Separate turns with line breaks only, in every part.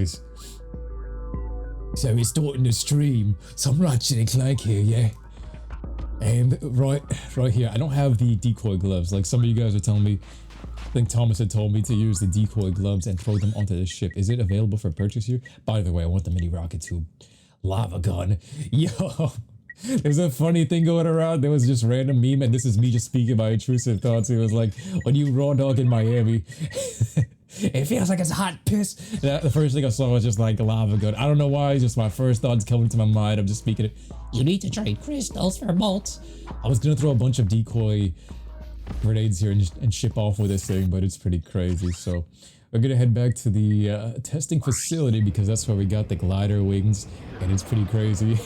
guys. So we're starting to stream some Ratchet and Clank here, yeah? And right here, I don't have the decoy gloves. Like some of you guys are telling me, I think Thomas had told me to use the decoy gloves and throw them onto the ship. Is it available for purchase here? By the way, I want the mini rocket tube. Lava gun. Yo, there's a funny thing going around. There was just random meme, and this is me just speaking my intrusive thoughts. It was like, when you raw dog in Miami, it feels like it's hot piss. The first thing I saw was just like a lava gun. I don't know why, just my first thoughts coming to my mind. I'm just speaking it. You need to trade crystals for bolts. I was gonna throw a bunch of decoy grenades here and ship off with this thing, but it's pretty crazy. So we're gonna head back to the testing facility because that's where we got the glider wings, and it's pretty crazy.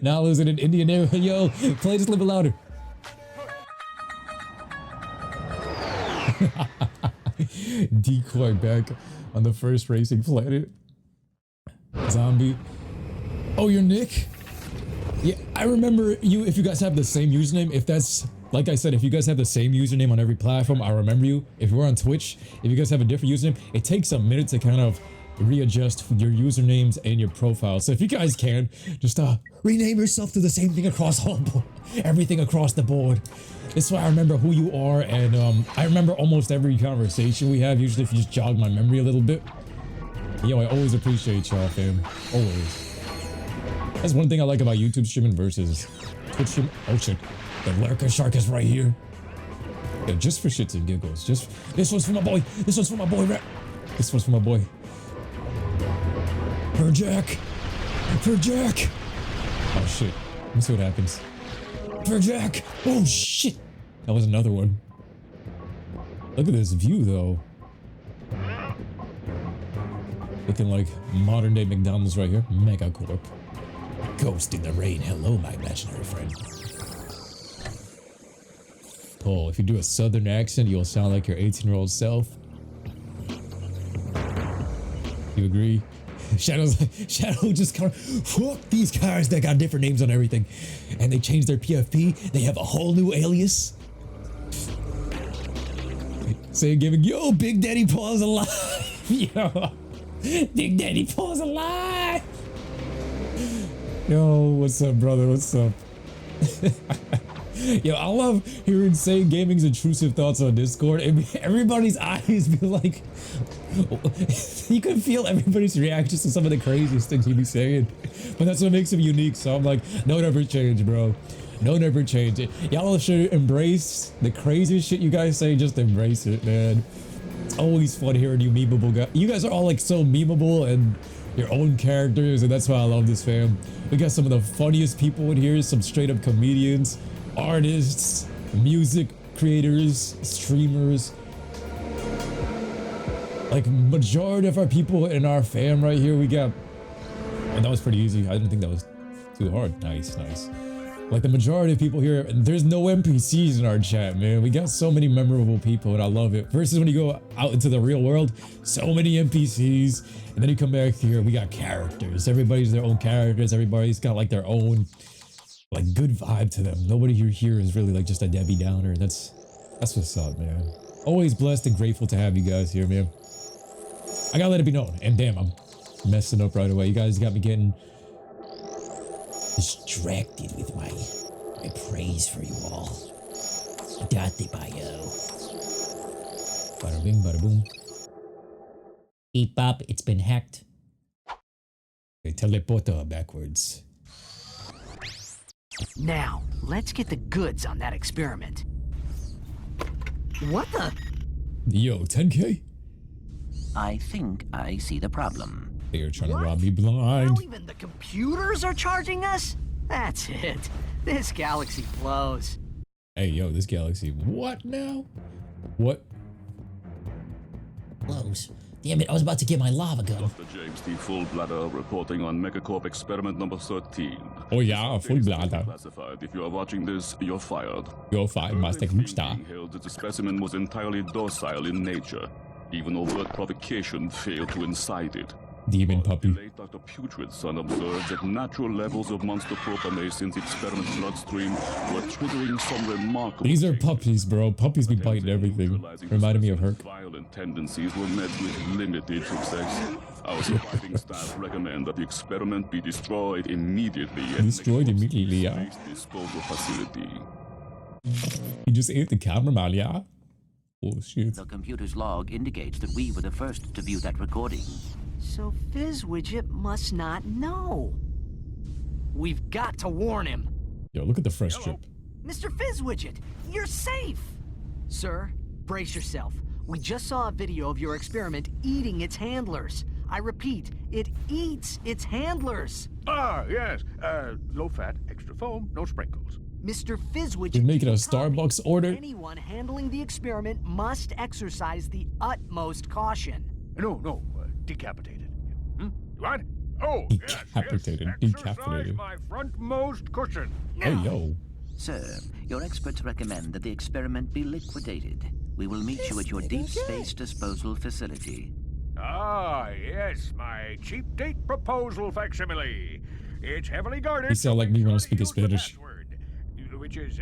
Now losing an Indian area. Yo, play just a little bit louder. Decoy back on the first racing planet. Zombie. Oh, you're Nick? Yeah, I remember you. If you guys have the same username, if that's, like I said, if you guys have the same username on every platform, I remember you. If you're on Twitch, if you guys have a different username, it takes a minute to kind of readjust your usernames and your profile. So if you guys can, just rename yourself to the same thing across everything across the board. This way I remember who you are, and I remember almost every conversation we have, usually if you just jog my memory a little bit. Yo, I always appreciate y'all, fam. Always. That's one thing I like about YouTube streaming versus Twitch streaming. Oh shit, the lurker shark is right here. Yeah, just for shits and giggles. Just, this one's for my boy. This one's for my boy, Rat. This one's for my boy. For Jack. For Jack. Oh shit, let's see what happens. For Jack. Oh shit, that was another one. Look at this view though. Looking like modern day McDonald's right here. Megacorp. Ghost in the rain. Hello, my imaginary friend. Paul, if you do a southern accent, you'll sound like your 18-year-old self. You agree? Shadow just kind of, fuck these cars that got different names on everything. And they changed their PFP. They have a whole new alias. Say giving, yo, Big Daddy Paul's alive. Yo, Big Daddy Paul's alive. Yo, what's up, brother? What's up? Yo, I love hearing Saying Gaming's intrusive thoughts on Discord. Everybody's eyes be like, you can feel everybody's reactions to some of the craziest things he be saying. But that's what makes him unique. So I'm like, don't ever change, bro. Don't ever change it. Y'all should embrace the craziest shit you guys say. Just embrace it, man. It's always fun hearing you memeable guys. You guys are all like so memeable and your own characters, and that's why I love this, fam. We got some of the funniest people in here, some straight up comedians, artists, music creators, streamers. Like majority of our people in our fam right here, we got, and that was pretty easy. I didn't think that was too hard. Nice, nice. Like the majority of people here, there's no NPCs in our chat, man. We got so many memorable people and I love it. Versus when you go out into the real world, so many NPCs. And then you come back here, we got characters. Everybody's their own characters. Everybody's got like their own, like good vibe to them. Nobody here is really like just a Debbie Downer. That's what's up, man. Always blessed and grateful to have you guys here, man. I gotta let it be known. And damn, I'm messing up right away. You guys got me getting distracted with my praise for you all. Date bio. Bada bing, bada boom. Beep bop, it's been hacked. Okay, teleporter backwards.
Now, let's get the goods on that experiment. What the?
Yo, 10K?
I think I see the problem.
They're trying to rob me blind.
Now even the computers are charging us? That's it. This galaxy blows.
Hey, yo, this galaxy. What now? What?
Blows. Damn it, I was about to get my lava gun.
Dr. James T. Fullbladder reporting on Megacorp experiment number 13.
Oh yeah, Fullbladder.
Classified. If you are watching this, you're fired.
You're fired, Master Gluckstar.
Being held that the specimen was entirely docile in nature. Even overt provocation failed to incite it.
Demon puppy.
Late Dr. Putrid's son observed that natural levels of monster propamase in the experiment's bloodstream were triggering some remarkable.
These are puppies, bro. Puppies be biting everything. Reminded me of her.
Violent tendencies were met with limited success. Our surviving staff recommend that the experiment be destroyed immediately.
Destroyed immediately, yeah.
Disposal facility.
He just ate the cameraman, yeah? Oh, shit.
The computer's log indicates that we were the first to view that recording.
So Fizzwidget must not know. We've got to warn him.
Yo, look at the fresh chip.
Mr. Fizzwidget, you're safe. Sir, brace yourself. We just saw a video of your experiment eating its handlers. I repeat, it eats its handlers.
Ah, yes. Low fat, extra foam, no sprinkles.
Mr. Fizzwidget,
You're making a Starbucks order?
anyone handling the experiment must exercise the utmost caution.
No, decapitated. What? Oh,
Decapitated,
yes.
decapitated.
Exercise my frontmost cushion.
Hey, yo.
Sir, your experts recommend that the experiment be liquidated. We will meet you at your deep space disposal facility.
Ah, yes, my cheap date proposal facsimile. It's heavily guarded.
You sound like me when I'm speaking
Use the
Spanish.
password, which is,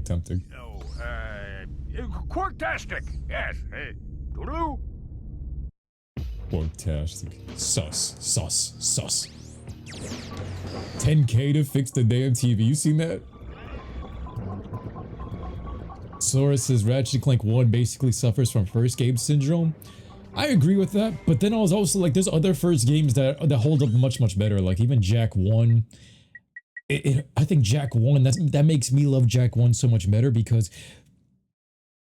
Tempting.
Quarktastic. Yes. Toodaloo.
Fantastic. Sus. 10K to fix the damn TV. You seen that? Sora says Ratchet and Clank 1 basically suffers from first game syndrome. I agree with that, but then I was also like, there's other first games that hold up much better. Like even Jak 1. I think Jak 1, that makes me love Jak 1 so much better because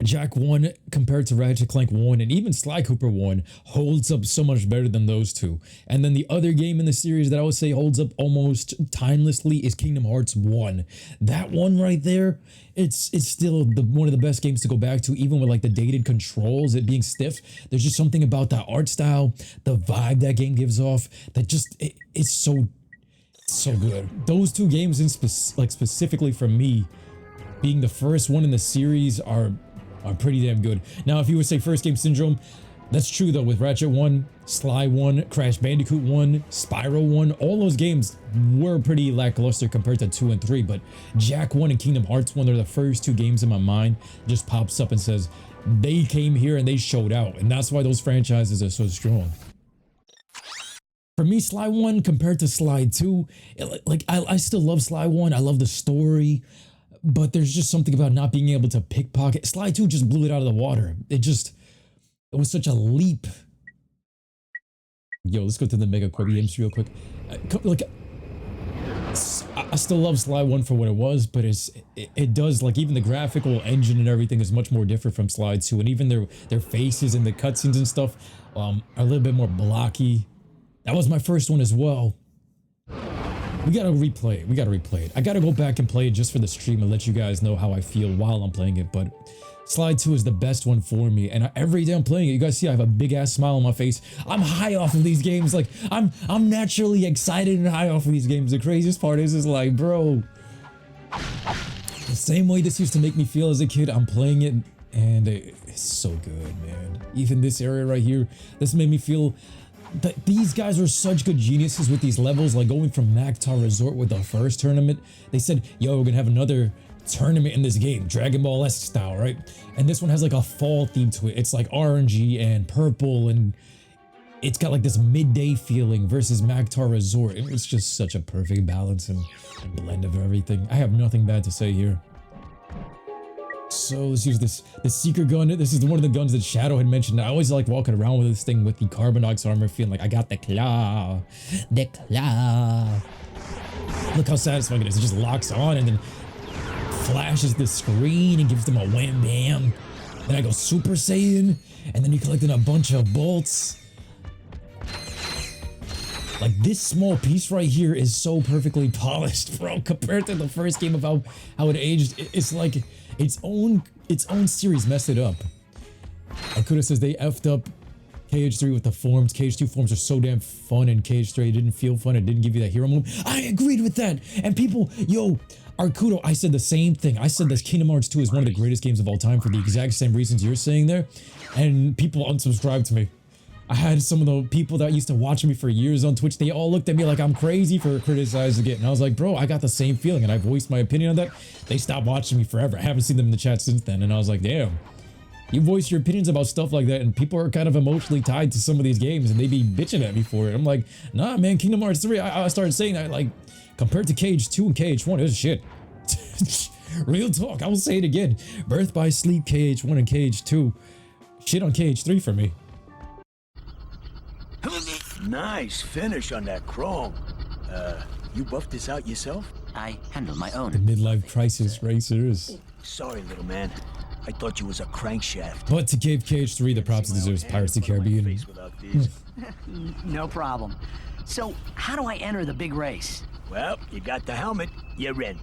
Jak 1 compared to Ratchet Clank 1 and even Sly Cooper 1 holds up so much better than those two. And then the other game in the series that I would say holds up almost timelessly is Kingdom Hearts 1. That one right there, it's still one of the best games to go back to, even with like the dated controls, it being stiff. There's just something about that art style, the vibe that game gives off, that just, it's so good. Those two games specifically for me, being the first one in the series are pretty damn good. Now, if you would say first game syndrome, that's true though. With Ratchet 1, Sly 1, Crash Bandicoot 1, Spyro 1, all those games were pretty lackluster compared to 2 and 3, but Jak 1 and Kingdom Hearts 1 are the first two games in my mind. Just pops up and says, they came here and they showed out, and that's why those franchises are so strong. For me, Sly 1 compared to Sly 2, I still love Sly 1. I love the story. But there's just something about not being able to pickpocket. Sly 2 just blew it out of the water. It was such a leap. Yo, let's go to the Megacorp games real quick. I still love Sly 1 for what it was, but it does, like, even the graphical engine and everything is much more different from Sly 2. And even their faces and the cutscenes and stuff are a little bit more blocky. That was my first one as well. We gotta replay it. I gotta go back and play it just for the stream and let you guys know how I feel while I'm playing it. But Sly 2 is the best one for me. And every day I'm playing it, you guys see I have a big ass smile on my face. I'm high off of these games. Like, I'm naturally excited and high off of these games. The craziest part is like, bro, the same way this used to make me feel as a kid, I'm playing it and it's so good, man. Even this area right here, this made me feel that these guys are such good geniuses with these levels, like going from Mactar Resort with the first tournament. They said, yo, we're gonna have another tournament in this game, Dragon Ball-esque style, right? And this one has like a fall theme to it. It's like orangey and purple, and it's got like this midday feeling versus Mactar Resort. It's just such a perfect balance and blend of everything. I have nothing bad to say here. So let's use this secret gun. This is one of the guns that Shadow had mentioned. I always like walking around with this thing with the Carbonite armor, feeling like I got the claw. The claw. Look how satisfying it is. It just locks on and then flashes the screen and gives them a wham bam. Then I go Super Saiyan, and then you collect in a bunch of bolts. Like, this small piece right here is so perfectly polished, bro, compared to the first game of how it aged. It's like its own series messed it up. Akuda says they effed up KH3 with the forms. KH2 forms are so damn fun, and KH3 didn't feel fun. It didn't give you that hero move. I agreed with that. And people, yo, Arcudo, I said the same thing. I said this Kingdom Hearts 2 is one of the greatest games of all time for the exact same reasons you're saying there. And people unsubscribed to me. I had some of the people that used to watch me for years on Twitch, they all looked at me like I'm crazy for criticizing it. And I was like, bro, I got the same feeling and I voiced my opinion on that. They stopped watching me forever. I haven't seen them in the chat since then. And I was like, damn, you voice your opinions about stuff like that and people are kind of emotionally tied to some of these games and they be bitching at me for it. I'm like, nah, man, Kingdom Hearts 3, I started saying that, like, compared to KH2 and KH1, it was shit. Real talk, I will say it again. Birth by Sleep, KH1 and KH2. Shit on KH3 for me.
Nice finish on that chrome. You buffed this out yourself?
I handle my own.
The midlife crisis racers.
Sorry, little man. I thought you was a crankshaft.
But to give KH3 the props it deserves, Pirates of the Caribbean.
No problem. So, how do I enter the big race?
Well, you got the helmet. You're in.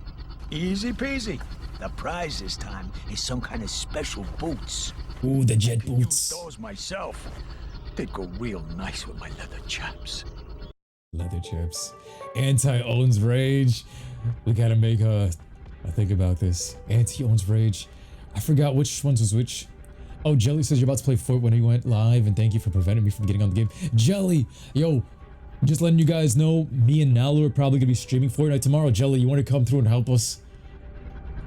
Easy peasy. The prize this time is some kind of special boots.
Ooh, the jet
Use
boots.
those myself. They'd go real nice with my leather chaps.
Leather chaps. Anti-owns rage. We gotta make a think about this. Anti-owns rage. I forgot which ones was which. Oh, Jelly says you're about to play Fort when he went live, and thank you for preventing me from getting on the game. Jelly, yo, just letting you guys know, me and Nalu are probably gonna be streaming Fortnite tomorrow. Jelly, you want to come through and help us?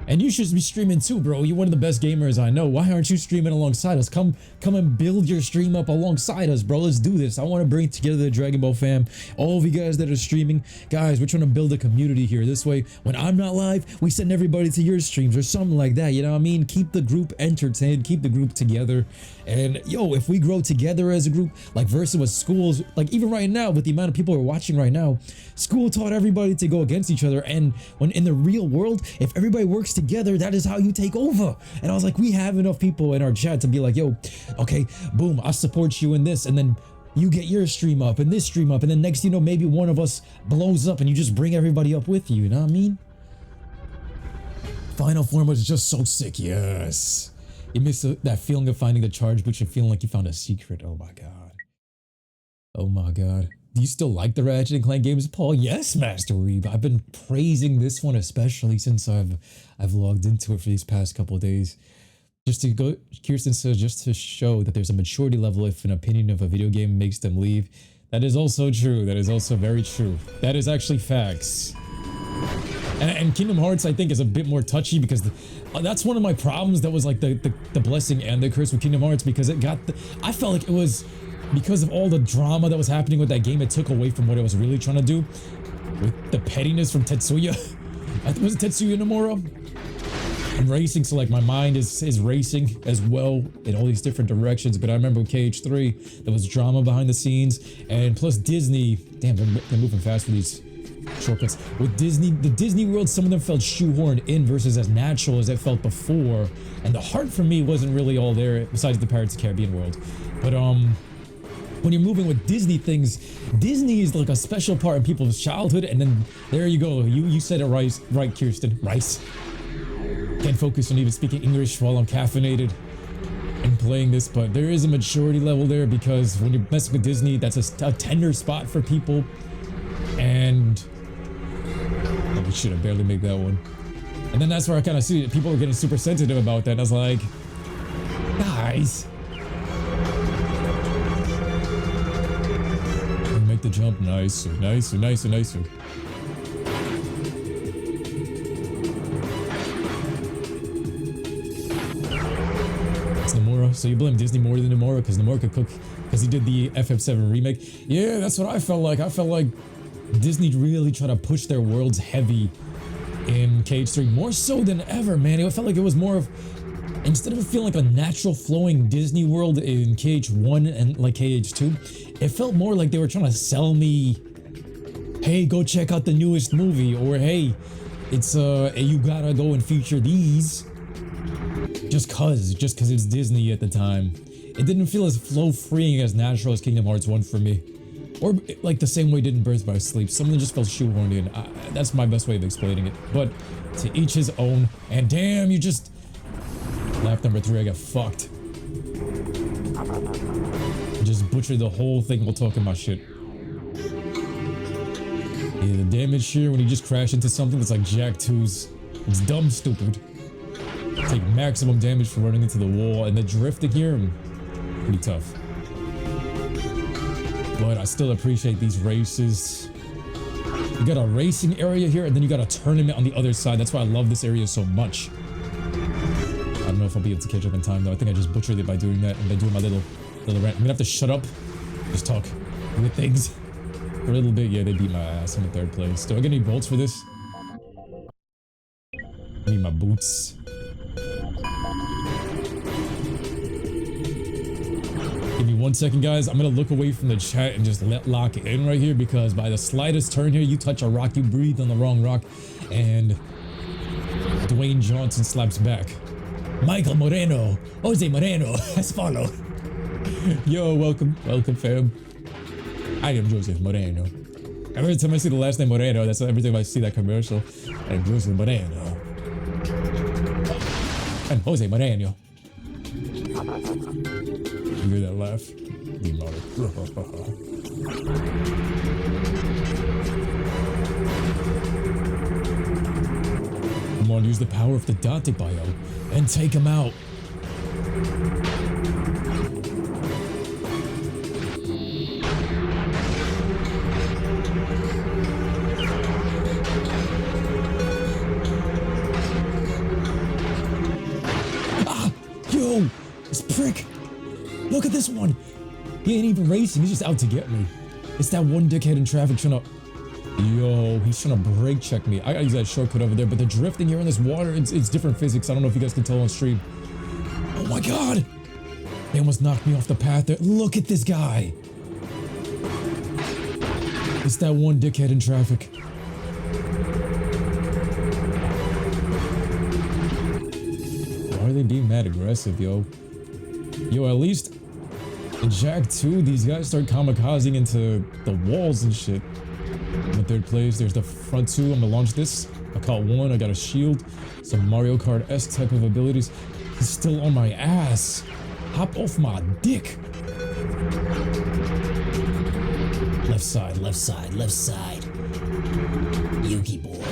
And you should be streaming too, bro. You're one of the best gamers I know. Why aren't you streaming alongside us? Come and build your stream up alongside us, bro. Let's do this. I want to bring together the Dragon Ball fam. All of you guys that are streaming. Guys, we're trying to build a community here. This way, when I'm not live, we send everybody to your streams or something like that. You know what I mean? Keep the group entertained. Keep the group together. And yo, if we grow together as a group, like versus what schools, like even right now, with the amount of people who are watching right now, school taught everybody to go against each other. And when in the real world, if everybody works together, that is how you take over. And I was like, we have enough people in our chat to be like, yo, okay, boom, I support you in this. And then you get your stream up and this stream up. And then next, you know, maybe one of us blows up and you just bring everybody up with you. You know what I mean? Final form was just so sick. Yes. You miss that feeling of finding the charge, but you're feeling like you found a secret. Oh my God. Oh my God. Do you still like the Ratchet and Clank games, Paul? Yes, Master Weeb. I've been praising this one especially since I've logged into it for these past couple of days. Just to go, Kirsten says, just to show that there's a maturity level if an opinion of a video game makes them leave. That is also true. That is also very true. That is actually facts. And Kingdom Hearts, I think, is a bit more touchy because that's one of my problems. That was like the blessing and the curse with Kingdom Hearts, because it got I felt like it was because of all the drama that was happening with that game. It took away from what it was really trying to do with the pettiness from Tetsuya. Was it Tetsuya Nomura? And racing, so like my mind is racing as well in all these different directions. But I remember with KH3, there was drama behind the scenes, and plus Disney. Damn, they're moving fast for these shortcuts. With Disney, the Disney world, some of them felt shoehorned in versus as natural as it felt before. And the heart for me wasn't really all there, besides the Pirates of the Caribbean world. But when you're moving with Disney things, Disney is like a special part in people's childhood. And then there you go. You said it right, Kirsten. Rice. Can't focus on even speaking English while I'm caffeinated and playing this, but there is a maturity level there, because when you're messing with Disney, that's a tender spot for people. And oh shit, I barely make that one. And then that's where I kind of see that people are getting super sensitive about that. And I was like, guys, make the jump nicer, nicer, nicer, nicer. So you blame Disney more than Nomura because Nomura could cook because he did the FF7 remake. Yeah, that's what I felt like. I felt like Disney really tried to push their worlds heavy in KH3 more so than ever, man. It felt like it was more of, instead of feeling like a natural flowing Disney world in KH1 and like KH2, it felt more like they were trying to sell me, hey, go check out the newest movie, or hey, it's you gotta go and feature these. Just cause it's Disney at the time. It didn't feel as flow freeing, as natural as Kingdom Hearts 1 for me. Or like the same way it did in Birth by Sleep. Some of them just felt shoehorned in. That's my best way of explaining it. But to each his own. And damn, you just... Lap number 3, I got fucked. I just butchered the whole thing while talking my shit. Yeah, the damage here when you just crash into something that's like Jack 2's. It's dumb stupid. Take maximum damage for running into the wall, and the drifting here, pretty tough. but I still appreciate these races. You got a racing area here, and then you got a tournament on the other side. That's why I love this area so much. I don't know if I'll be able to catch up in time, though. I think I just butchered it by doing that and by doing my little rant. I'm gonna have to shut up, just talk with things for a little bit. Yeah, they beat my ass. I'm in 3rd place. Do I get any bolts for this? I need my boots. Give me 1 second, guys. I'm gonna look away from the chat and just let lock in right here, because by the slightest turn here, you touch a rock, you breathe on the wrong rock, and Dwayne Johnson slaps back. Michael Moreno, Jose Moreno has followed. Yo, welcome, fam. I am Joseph Moreno. Every time I see the last name Moreno, that's every time I see that commercial. I am Joseph Moreno. And Jose Moreno. You hear that laugh? Come on, use the power of the Dante bio and take him out. Ah! Yo! This prick! Look at this one! He ain't even racing, he's just out to get me. It's that one dickhead in traffic trying to... Yo, he's trying to brake check me. I gotta use that shortcut over there, but the drifting here in this water, it's different physics. I don't know if you guys can tell on stream. Oh my god! They almost knocked me off the path there. Look at this guy! It's that one dickhead in traffic. Why are they being mad aggressive, yo? Yo, at least in Jak 2, these guys start kamikazing into the walls and shit. I'm in 3rd place. There's the front 2. I'm gonna launch this. I caught 1. I got a shield. Some Mario Kart-esque type of abilities. He's still on my ass. Hop off my dick.
Left side, left side, left side. Yuki boy.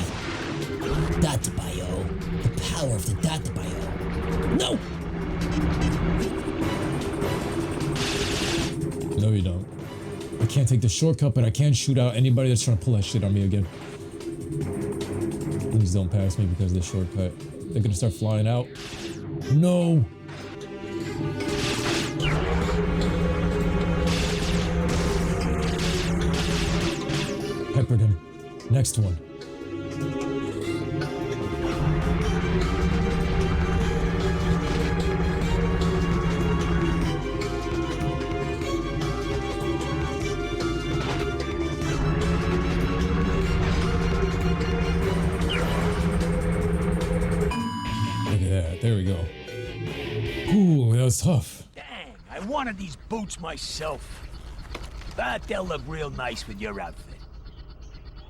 Data bio. The power of the data bio. No!
No, you don't. I can't take the shortcut, but I can shoot out anybody that's trying to pull that shit on me again. Please don't pass me because of the shortcut. They're gonna start flying out. No! Peppered him. Next one. There we go. Ooh, that was tough.
Dang, I wanted these boots myself. But they'll look real nice with your outfit.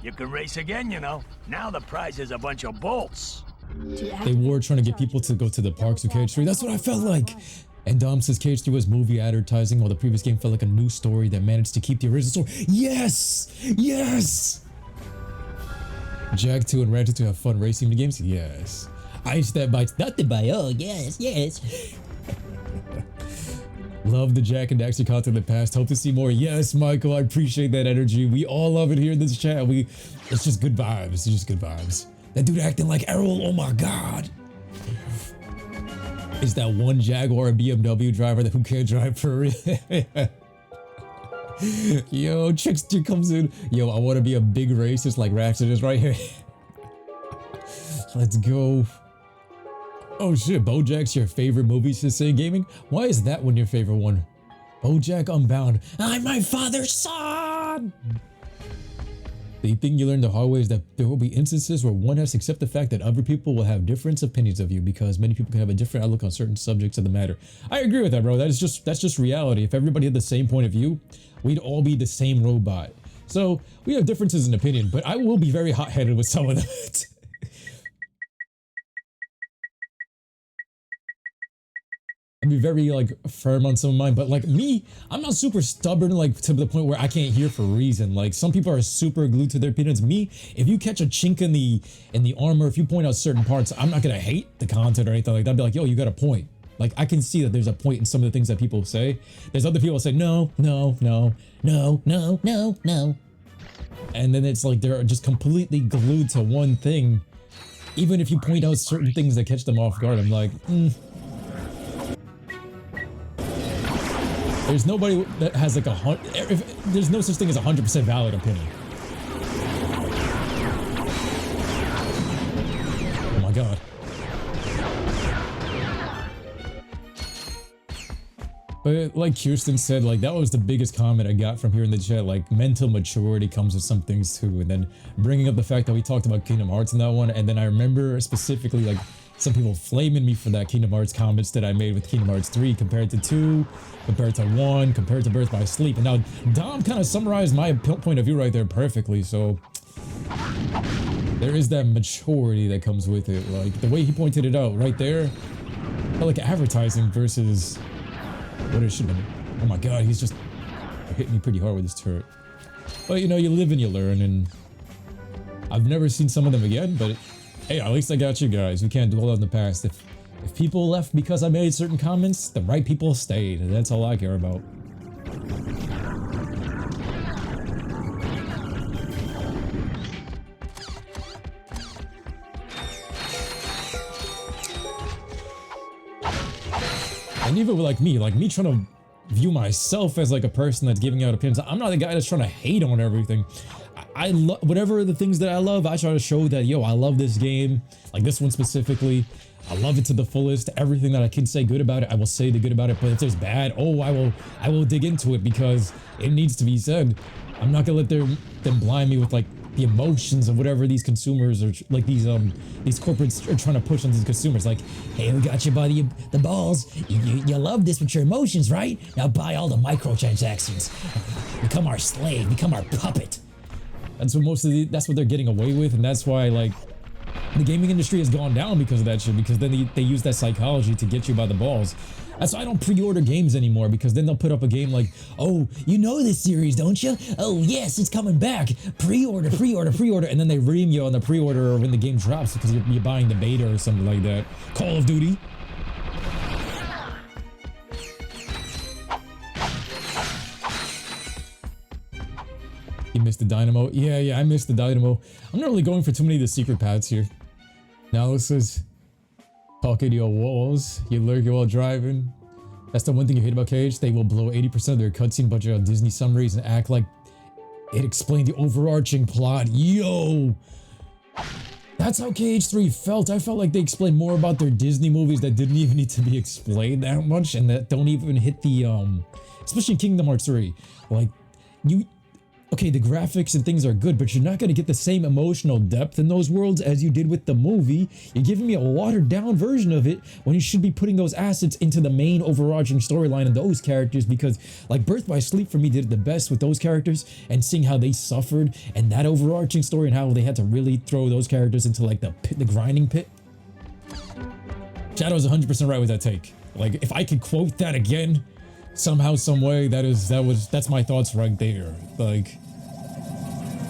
You can race again, you know. Now the prize is a bunch of bolts.
They were trying to get people to go to the parks with KH3. That's what I felt like. And Dom says KH3 was movie advertising, while the previous game felt like a new story that managed to keep the original story. Yes! Yes! Jak 2 and Ratchet 2 have fun racing the games? Yes. Ice that bites nothing by. Oh, yes, yes. Love the Jak and Daxter content in the past. Hope to see more. Yes, Michael, I appreciate that energy. We all love it here in this chat. It's just good vibes. It's just good vibes. That dude acting like Errol. Oh my god. Is that one Jaguar and BMW driver that who can't drive for real? Yo, Trickster comes in. Yo, I want to be a big racist like Ratchet is right here. Let's go. Oh shit, BoJack's your favorite movie to say gaming? Why is that one your favorite one? BoJack Unbound. I'm my father's son! The thing you learn the hard way is that there will be instances where one has to accept the fact that other people will have different opinions of you because many people can have a different outlook on certain subjects of the matter. I agree with that, bro. That's just reality. If everybody had the same point of view, we'd all be the same robot. So we have differences in opinion, but I will be very hot-headed with some of that. I'd be very like firm on some of mine, but like me, I'm not super stubborn like to the point where I can't hear for a reason. Like some people are super glued to their opinions. Me, if you catch a chink in the armor, if you point out certain parts, I'm not gonna hate the content or anything like that. I'd be like, yo, you got a point. Like, I can see that there's a point in some of the things that people say. There's other people that say, no, no, no, no, no, no, no. And then it's like they're just completely glued to one thing. Even if you point out certain things that catch them off guard, I'm like, There's nobody that has like there's no such thing as 100% valid opinion. Oh my god. But like Kirsten said, like that was the biggest comment I got from here in the chat. Like mental maturity comes with some things too, and then bringing up the fact that we talked about Kingdom Hearts in that one, and then I remember specifically like some people flaming me for that Kingdom Hearts comments that I made with Kingdom Hearts 3 compared to 2, compared to 1, compared to Birth by Sleep. And now Dom kind of summarized my point of view right there perfectly. So there is that maturity that comes with it. Like the way he pointed it out right there, felt like advertising versus what it should have been. Oh my god, he's just hitting me pretty hard with his turret. But you know, you live and you learn, and I've never seen some of them again, but hey, at least I got you guys. We can't dwell on the past. If people left because I made certain comments, the right people stayed, and that's all I care about. And even with like me trying to view myself as like a person that's giving out opinions, I'm not the guy that's trying to hate on everything. I love whatever the things that I love. I try to show that, yo, I love this game, like this one specifically. I love it to the fullest. Everything that I can say good about it, I will say the good about it. But if there's bad, oh, I will dig into it because it needs to be said. I'm not gonna let them blind me with like the emotions of whatever these consumers are like these corporates are trying to push on these consumers. Like, hey, we got you by the balls. You love this with your emotions, right? Now buy all the microtransactions. Become our slave. Become our puppet. That's what that's what they're getting away with, and that's why like the gaming industry has gone down because of that shit. Because then they use that psychology to get you by the balls. That's why I don't pre-order games anymore, because then they'll put up a game like, oh, you know this series, don't you? Oh yes, it's coming back. Pre-order, pre-order, pre-order, and then they ream you on the pre-order or when the game drops because you're buying the beta or something like that. Call of Duty. You missed the dynamo. Yeah, I missed the dynamo. I'm not really going for too many of the secret paths here. Now this is talking to your walls. You lurk while driving. That's the one thing you hate about KH. They will blow 80% of their cutscene budget on Disney summaries and act like it explained the overarching plot. Yo! That's how KH3 felt. I felt like they explained more about their Disney movies that didn't even need to be explained that much and that don't even hit the, especially Kingdom Hearts 3. Like, okay, the graphics and things are good, but you're not going to get the same emotional depth in those worlds as you did with the movie. You're giving me a watered down version of it when you should be putting those assets into the main overarching storyline of those characters, because like Birth by Sleep for me did the best with those characters, and seeing how they suffered and that overarching story and how they had to really throw those characters into like the pit, the grinding pit. Shadow's 100% right with that take. Like if I could quote that again, somehow, some way, that's my thoughts right there. Like,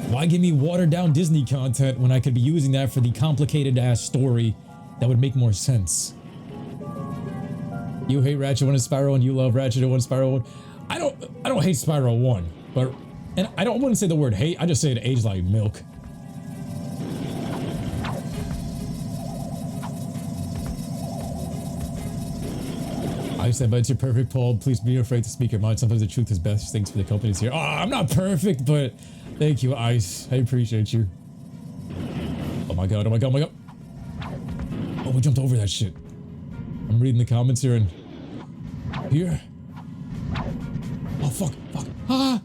why give me watered down Disney content when I could be using that for the complicated ass story that would make more sense? You hate Ratchet 1 and Spyro, and you love Ratchet 1 and Spyro 1. I don't hate Spyro 1, but and I don't want to say the word hate. I just say it aged like milk. I said, but you're perfect, Paul. Please be afraid to speak your mind. Sometimes the truth is best. Thanks for the companies here. Oh, I'm not perfect, but thank you, Ice. I appreciate you. Oh my god, oh my god, oh my god. Oh, we jumped over that shit. I'm reading the comments here and... Here? Oh, fuck, fuck. Ah!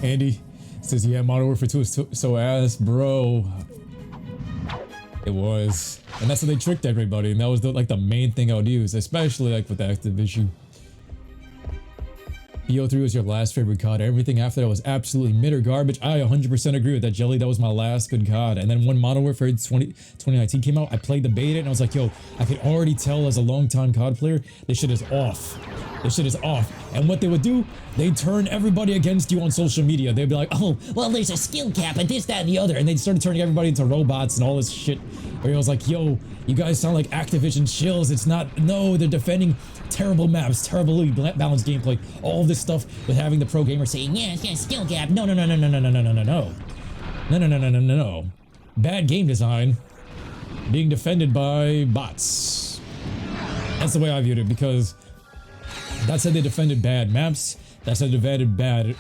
Andy says, yeah, Modern Warfare 2 is so ass, bro. It was. And that's how they tricked everybody, and that was like the main thing I would use, especially like with Activision. BO3 was your last favorite COD. Everything after that was absolutely mid or garbage. I 100% agree with that, Jelly. That was my last good COD. And then when Modern Warfare 2019 came out, I played the beta and I was like, yo, I could already tell as a long-time COD player, this shit is off. This shit is off. And what they would do, they'd turn everybody against you on social media. They'd be like, oh, well, there's a skill cap and this, that, and the other. And they started turning everybody into robots and all this shit. Where it was like, yo, you guys sound like Activision shills. It's not, no, they're defending terrible maps, terribly balanced gameplay. All this stuff with having the pro gamer saying, yeah, skill cap. No. No. Bad game design being defended by bots. That's the way I viewed it, because that's how they defended bad maps. That's how they defended bad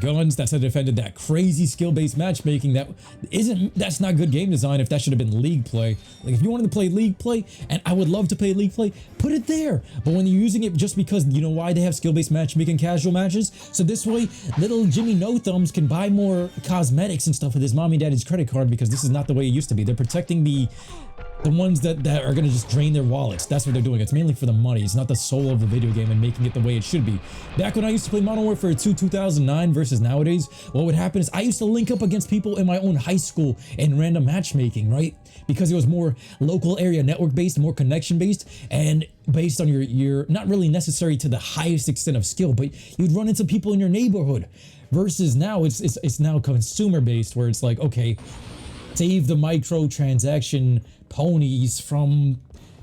guns. That's how they defended that crazy skill-based matchmaking that's not good game design if that should have been league play. Like, if you wanted to play league play, and I would love to play league play, put it there. But when you're using it just because, you know why they have skill-based matchmaking casual matches? So this way, little Jimmy No Thumbs can buy more cosmetics and stuff with his mommy and daddy's credit card, because this is not the way it used to be. They're protecting the ones that are gonna just drain their wallets. That's what they're doing. It's mainly for the money. It's not the soul of the video game and making it the way it should be. Back when I used to play Modern Warfare 2 2009 versus nowadays, what would happen is I used to link up against people in my own high school in random matchmaking, right? Because it was more local area network based, more connection based, and based on your not really necessary to the highest extent of skill, but you'd run into people in your neighborhood. Versus now, it's now consumer based, where it's like, okay, save the microtransaction ponies from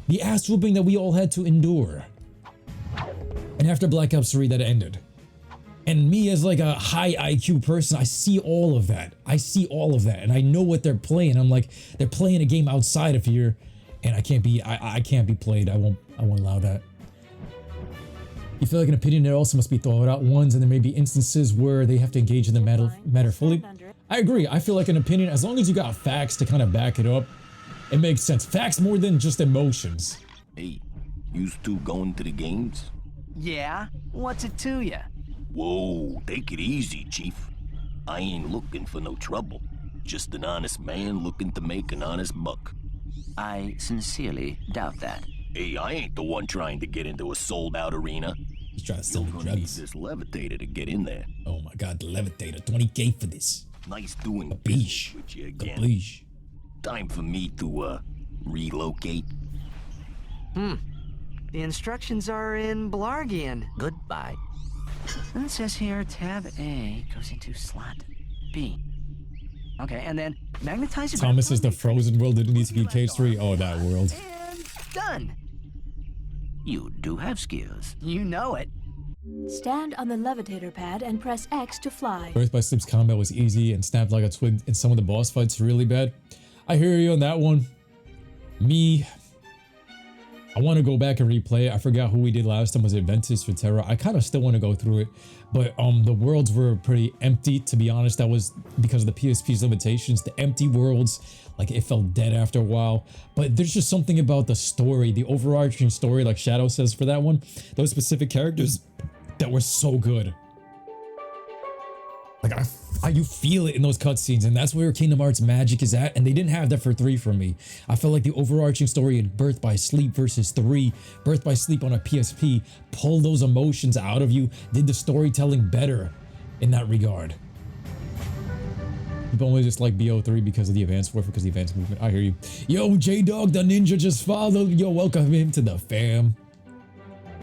the ass whooping that we all had to endure. And after Black Ops 3, that ended. And me as like a high IQ person, I see all of that. And I know what they're playing. I'm like, they're playing a game outside of here, and I can't be played. I won't allow that. You feel like an opinion that also must be thought out once, and there may be instances where they have to engage in the matter fully. I agree. I feel like an opinion, as long as you got facts to kind of back it up, it makes sense. Facts more than just emotions.
Hey, you two going to the games?
Yeah? What's it to ya?
Whoa, take it easy, Chief. I ain't looking for no trouble. Just an honest man looking to make an honest buck.
I sincerely doubt that.
Hey, I ain't the one trying to get into a sold-out arena.
He's trying to sell me
Need
drugs.
this levitator to get in there.
Oh my god, the levitator. 20K for this.
Nice doing
Capiche.
business with you again.
Capiche.
Time for me to, relocate.
The instructions are in Blargian.
Goodbye. And it says here, tab A goes into slot B. Okay, and then magnetize it.
Thomas says the frozen world didn't need to be case 3. Oh, that world.
And done.
You do have skills.
You know it.
Stand on the levitator pad and press X to fly.
Birth by Sleep's combat was easy and snapped like a twig, and some of the boss fights really bad. I hear you on that one. Me, I want to go back and replay it. I forgot who we did last time. Was it Ventus for Terra? I kind of still want to go through it, but the worlds were pretty empty, to be honest. That was because of the PSP's limitations. The empty worlds, like, it felt dead after a while. But there's just something about the story, the overarching story, like Shadow says for that one. Those specific characters that were so good. Like, you feel it in those cutscenes, and that's where Kingdom Hearts magic is at, and they didn't have that for 3 for me. I felt like the overarching story in Birth by Sleep versus 3, Birth by Sleep on a PSP, pulled those emotions out of you, did the storytelling better in that regard. People only just like BO3 because of the advanced warfare, because of the advanced movement. I hear you. Yo, J-Dog the Ninja just followed. Yo, welcome him to the fam.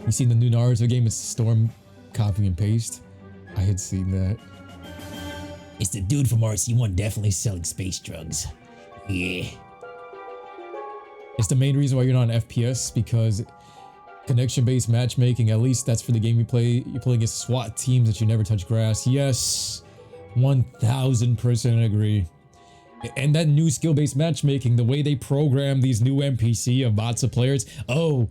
You seen the new Naruto game? It's Storm copy and paste. I had seen that.
It's the dude from RC1 definitely selling space drugs. Yeah.
It's the main reason why you're not an FPS, because connection-based matchmaking, at least that's for the game you play against SWAT teams that you never touch grass. Yes, 1000% agree. And that new skill-based matchmaking, the way they program these new NPC of bots of players, oh,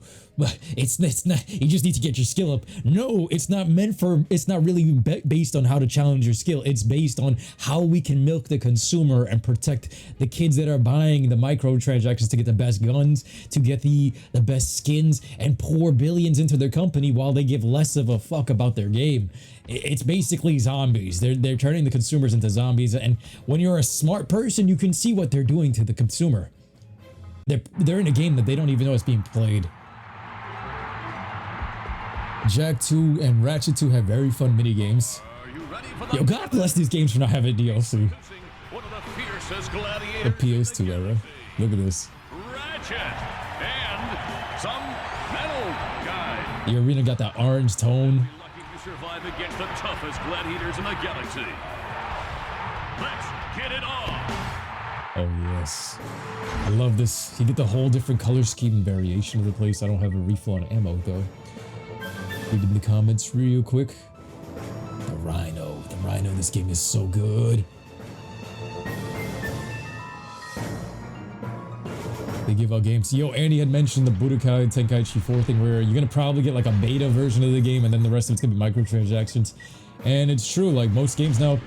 it's not, you just need to get your skill up. No, it's not really based on how to challenge your skill. It's based on how we can milk the consumer and protect the kids that are buying the microtransactions to get the best guns, to get the best skins, and pour billions into their company while they give less of a fuck about their game. It's basically zombies. They're turning the consumers into zombies, and when you're a smart person, you can see what they're doing to the consumer. They're in a game that they don't even know is being played. Jack 2 and Ratchet 2 have very fun mini games. Yo, God bless these games for not having DLC. The PS2 era. Look at this.
Ratchet and
some metal guy.
The arena got that orange tone.
Lucky to survive against the toughest gladiators in the galaxy. Let's get it on.
Oh yes, I love this. You get the whole different color scheme and variation of the place. I don't have a refill on ammo though. Reading the comments real quick. The Rhino in this game is so good. They give out games. Yo, Andy had mentioned the Budokai Tenkaichi 4 thing where you're gonna probably get like a beta version of the game and then the rest of it's gonna be microtransactions. And it's true, like most games now,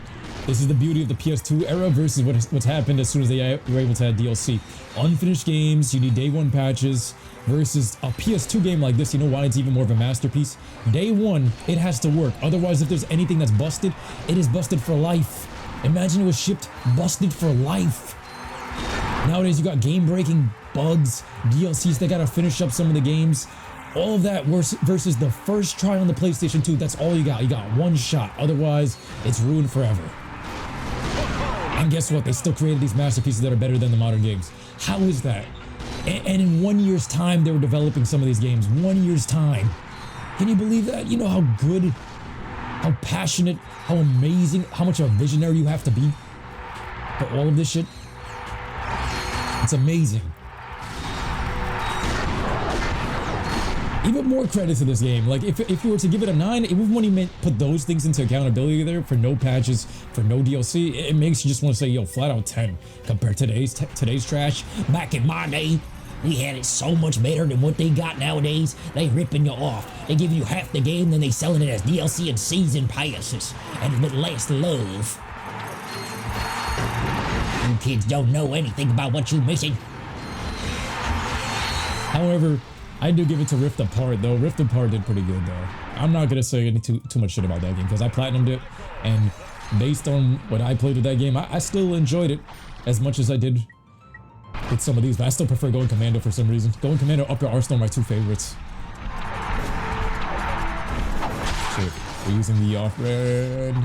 this is the beauty of the PS2 era versus what's happened as soon as they were able to add DLC. Unfinished games, you need day one patches, versus a PS2 game like this, you know why it's even more of a masterpiece? Day one, it has to work. Otherwise, if there's anything that's busted, it is busted for life. Imagine it was shipped busted for life. Nowadays, you got game-breaking bugs, DLCs that gotta finish up some of the games. All of that versus the first try on the PlayStation 2, that's all you got. You got one shot. Otherwise, it's ruined forever. And guess what? They still created these masterpieces that are better than the modern games. How is that? And in 1 year's time, they were developing some of these games. 1 year's time. Can you believe that? You know how good, how passionate, how amazing, how much of a visionary you have to be for all of this shit? It's amazing. Even more credit to this game. Like, if you were to give it a 9, even when you put those things into accountability there for no patches, for no DLC, it makes you just want to say, yo, flat out 10 compared to today's trash. Back in my day, we had it so much better than what they got nowadays. They ripping you off. They give you half the game, then they selling it as DLC and season passes. And with less love. You kids don't know anything about what you're missing. However, I do give it to Rift Apart though. Rift Apart did pretty good though. I'm not gonna say too much shit about that game because I platinumed it, and based on what I played with that game, I still enjoyed it as much as I did with some of these, but I still prefer Going Commando for some reason. Going Commando, Up Your Arsenal are my two favorites. Shit, we're using the off-red.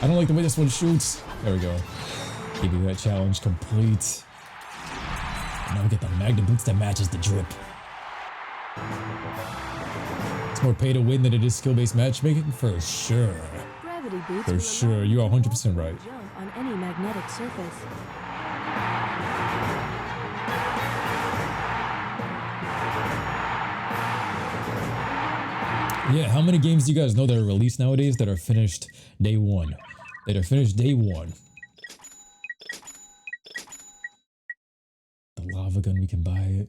I don't like the way this one shoots. There we go. Give you that challenge complete. And now we get the Magna Boots that matches the drip. It's more pay to win than it is skill-based matchmaking, for sure.
Gravity boots
For sure, you are 100% right.
jump on any magnetic surface.
Yeah, how many games do you guys know that are released nowadays that are finished day one? That are finished day one. The lava gun, we can buy it.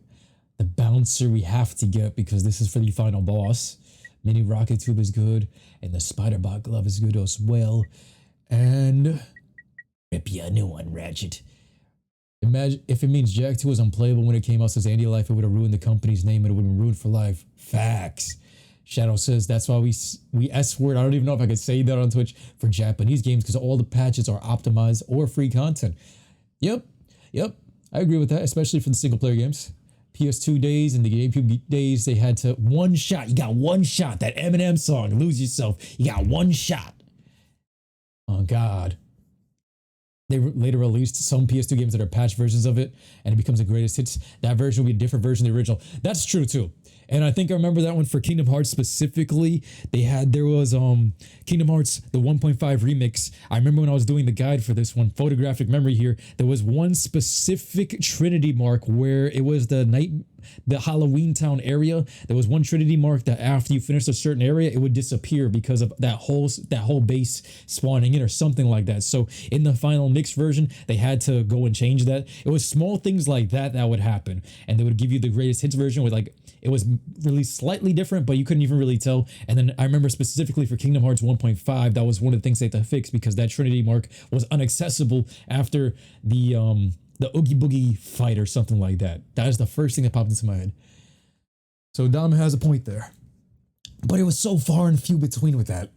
The bouncer we have to get because this is for the final boss. Mini rocket tube is good. And the spider bot glove is good as well. And rip you a new one, Ratchet. Imagine if it means Jack 2 was unplayable when it came out, says Andy Life, it would have ruined the company's name and it would have been ruined for life. Facts. Shadow says that's why we S-word. I don't even know if I could say that on Twitch for Japanese games because all the patches are optimized or free content. Yep. I agree with that, especially for the single player games. PS2 days and the GameCube days, they had to one shot. You got one shot. That Eminem song, Lose Yourself. You got one shot. Oh God. They later released some PS2 games that are patch versions of it, and it becomes the greatest hits. That version will be a different version of the original. That's true too. And I think I remember that one for Kingdom Hearts specifically. There was Kingdom Hearts, the 1.5 remix. I remember when I was doing the guide for this one, photographic memory here, there was one specific Trinity mark where it was the Halloween Town area. There was one Trinity mark that after you finished a certain area, it would disappear because of that whole base spawning in or something like that. So in the final mixed version, they had to go and change that. It was small things like that would happen. And they would give you the greatest hits version with like, it was released slightly different, but you couldn't even really tell. And then I remember specifically for Kingdom Hearts 1.5, that was one of the things they had to fix because that Trinity mark was inaccessible after the Oogie Boogie fight or something like that. That is the first thing that popped into my head. So Dom has a point there. But it was so far and few between with that.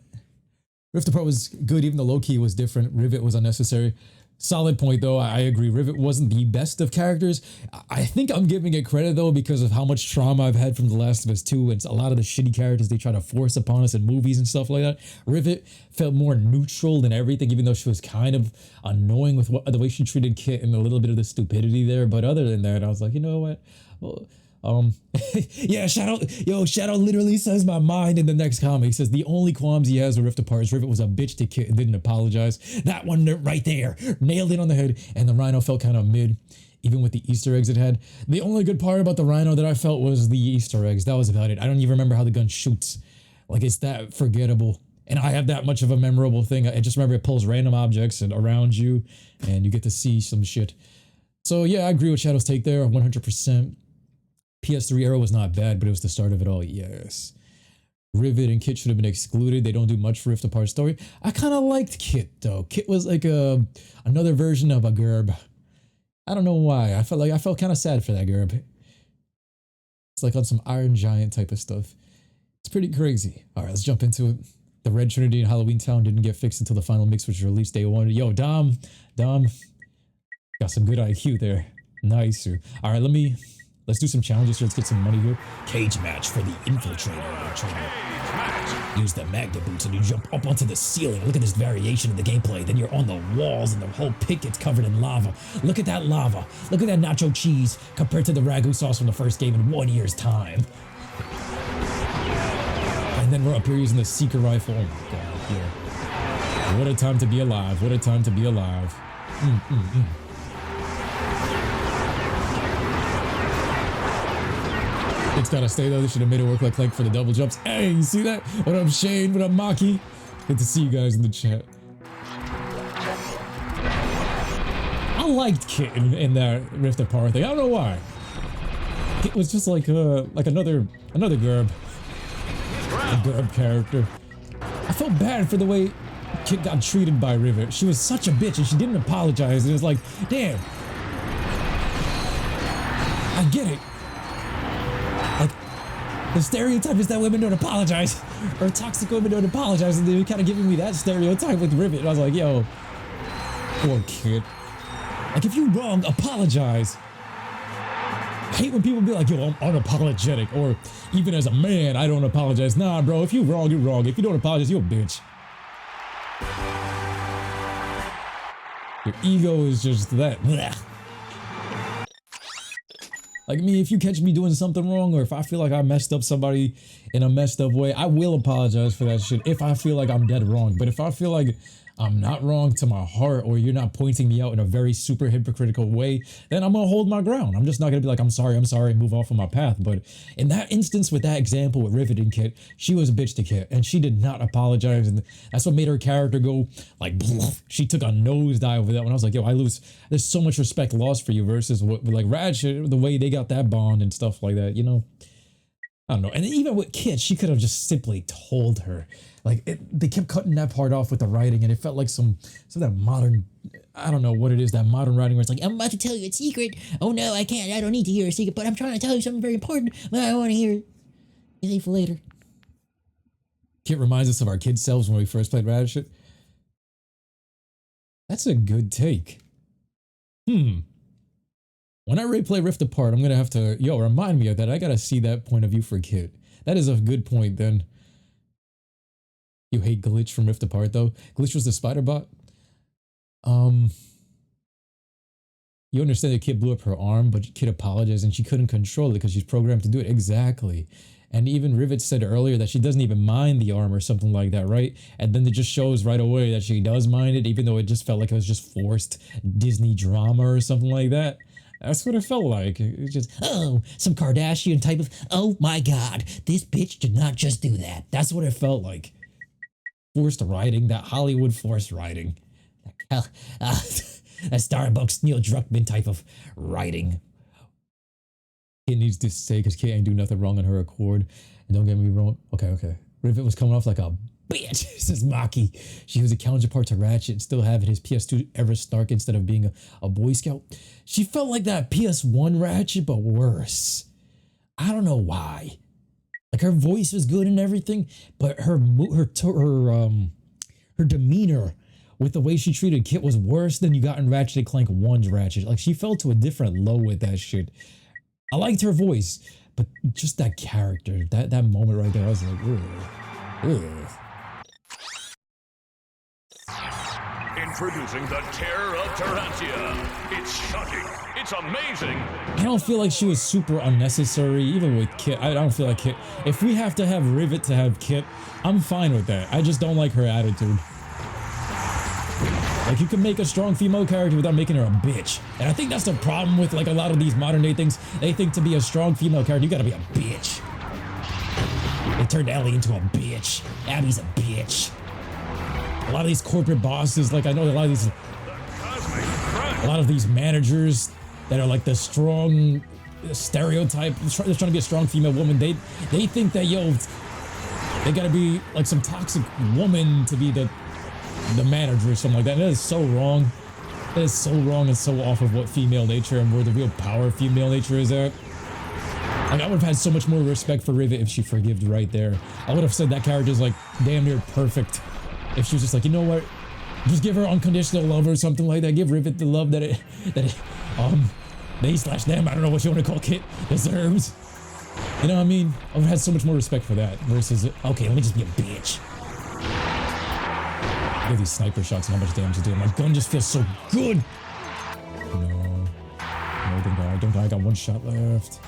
Rift Apart was good, even though low-key was different. Rivet was unnecessary. Solid point though, I agree. Rivet wasn't the best of characters. I think I'm giving it credit though because of how much trauma I've had from The Last of Us 2 and a lot of the shitty characters they try to force upon us in movies and stuff like that. Rivet felt more neutral than everything, even though she was kind of annoying with the way she treated Kit and a little bit of the stupidity there. But other than that, I was like, you know what? Yeah, Shadow literally says my mind in the next comic. He says the only qualms he has with Rift Apart is Rivet was a bitch to Kit and didn't apologize. That one right there, nailed it on the head, and the Rhino felt kind of mid, even with the Easter eggs it had. The only good part about the Rhino that I felt was the Easter eggs. That was about it. I don't even remember how the gun shoots. Like, it's that forgettable. And I have that much of a memorable thing. I just remember it pulls random objects and around you, and you get to see some shit. So yeah, I agree with Shadow's take there, 100%. PS3 era was not bad, but it was the start of it all, yes. Rivet and Kit should have been excluded. They don't do much for Rift Apart story. I kind of liked Kit, though. Kit was like another version of a Gerb. I don't know why. I felt kind of sad for that Gerb. It's like on some Iron Giant type of stuff. It's pretty crazy. All right, let's jump into it. The Red Trinity in Halloween Town didn't get fixed until the final mix, which was released day one. Yo, Dom, got some good IQ there. Nice. All right, let's do some challenges here. Let's get some money here. Cage match for the Infiltrator. Use the Magna boots and you jump up onto the ceiling. Look at this variation in the gameplay. Then you're on the walls and the whole pit gets covered in lava. Look at that lava. Look at that nacho cheese compared to the ragu sauce from the first game in 1 year's time. And then we're up here using the Seeker rifle. Oh my god, yeah. What a time to be alive. What a time to be alive. It's gotta stay though. They should have made it work like Clank for the double jumps. Hey, you see that? What up, Shane? What up, Maki? Good to see you guys in the chat. I liked Kit in that Rift Apart thing. I don't know why. It was just like another Gerb. A Gerb character. I felt bad for the way Kit got treated by Rivet. She was such a bitch and she didn't apologize. And it was like, damn. I get it. Like, the stereotype is that women don't apologize. Or toxic women don't apologize. And they were kind of giving me that stereotype with Rivet. And I was like, yo, poor Kit. Like, if you're wrong, apologize. I hate when people be like, yo, I'm unapologetic. Or even as a man, I don't apologize. Nah, bro, if you're wrong, you're wrong. If you don't apologize, you're a bitch. Your ego is just that. Blech. Like me, if you catch me doing something wrong, or if I feel like I messed up somebody in a messed up way, I will apologize for that shit if I feel like I'm dead wrong. But if I feel like I'm not wrong to my heart, or you're not pointing me out in a very super hypocritical way, then I'm gonna hold my ground. I'm just not gonna be like, I'm sorry, and move off of my path. But in that instance, with that example with Rivet and Kit, she was a bitch to Kit, and she did not apologize, and that's what made her character go like, bluff. She took a nosedive over that one. I was like, yo, there's so much respect lost for you versus what, like Ratchet, the way they got that bond and stuff like that, you know? I don't know. And even with Kit, she could have just simply told her. Like, they kept cutting that part off with the writing, and it felt like some of that modern, I don't know what it is, that modern writing where it's like, I'm about to tell you a secret. Oh no, I can't. I don't need to hear a secret, but I'm trying to tell you something very important, but I want to hear it. Save for later. Kit reminds us of our kid selves when we first played Ratchet. That's a good take. When I replay Rift Apart, I'm going to have to, remind me of that. I got to see that point of view for Kit. That is a good point then. You hate Glitch from Rift Apart though. Glitch was the spider bot. You understand that Kit blew up her arm, but Kit apologized and she couldn't control it because she's programmed to do it. Exactly. And even Rivet said earlier that she doesn't even mind the arm or something like that, right? And then it just shows right away that she does mind it, even though it just felt like it was just forced Disney drama or something like that. That's what it felt like. It's just, oh, some Kardashian type of, oh my god, this bitch did not just do that. That's what it felt like. Forced writing, that Hollywood forced writing. That Starbucks Neil Druckmann type of writing. Kit needs to say because Kit ain't do nothing wrong on her accord. And don't get me wrong. Okay. Rivet was coming off like a bitch, says Maki. She was a counterpart to Ratchet and still having his PS2 ever snark instead of being a Boy Scout. She felt like that PS1 Ratchet, but worse. I don't know why. Like, her voice was good and everything, but her demeanor with the way she treated Kit was worse than you got in Ratchet and Clank 1's Ratchet. Like, she fell to a different low with that shit. I liked her voice, but just that character, that moment right there, I was like, ugh.
In Introducing the terror of Terrantia. It's shocking. It's amazing.
I don't feel like she was super unnecessary, even with Kit. I don't feel like Kit. If we have to have Rivet to have Kit, I'm fine with that. I just don't like her attitude. Like, you can make a strong female character without making her a bitch. And I think that's the problem with, like, a lot of these modern day things. They think to be a strong female character, you gotta be a bitch. They turned Ellie into a bitch. Abby's a bitch. A lot of these corporate bosses, like, I know a lot of these managers that are like the strong stereotype, they're trying to be a strong female woman. They think that, yo, they gotta be like some toxic woman to be the manager or something like that. And that is so wrong. That is so wrong and so off of what female nature and where the real power of female nature is at. Like, I would have had so much more respect for Rivet if she forgived right there. I would have said that character is like damn near perfect. If she was just like, you know what, just give her unconditional love or something like that. Give Rivet the love that they/them, I don't know what you want to call Kit, deserves. You know what I mean? I would have had so much more respect for that versus, okay, let me just be a bitch. Look at these sniper shots and how much damage it's doing. My gun just feels so good. No, don't die, don't die. I got one shot left.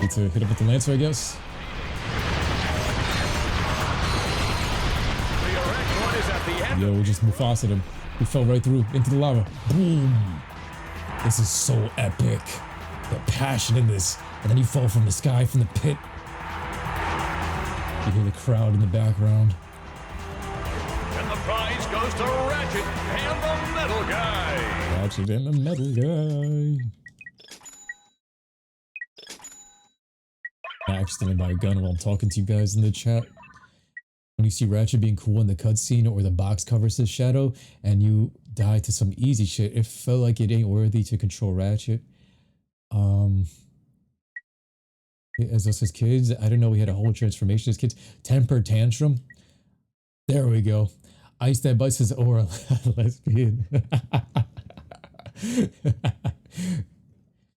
Need to hit up with the Lancer, I guess. Yo, we just Mufasa'd him. He fell right through into the lava. Boom! This is so epic. The passion in this. And then you fall from the sky, from the pit. You hear the crowd in the background.
And the prize goes to Ratchet and the Metal Guy.
Ratchet and the Metal Guy. I accidentally buy a gun while I'm talking to you guys in the chat. When you see Ratchet being cool in the cutscene or the box cover says Shadow and you die to some easy shit, it felt like it ain't worthy to control Ratchet. As us as kids, I didn't know we had a whole transformation as kids. Temper tantrum. There we go. Ice that bites his aura. Lesbian.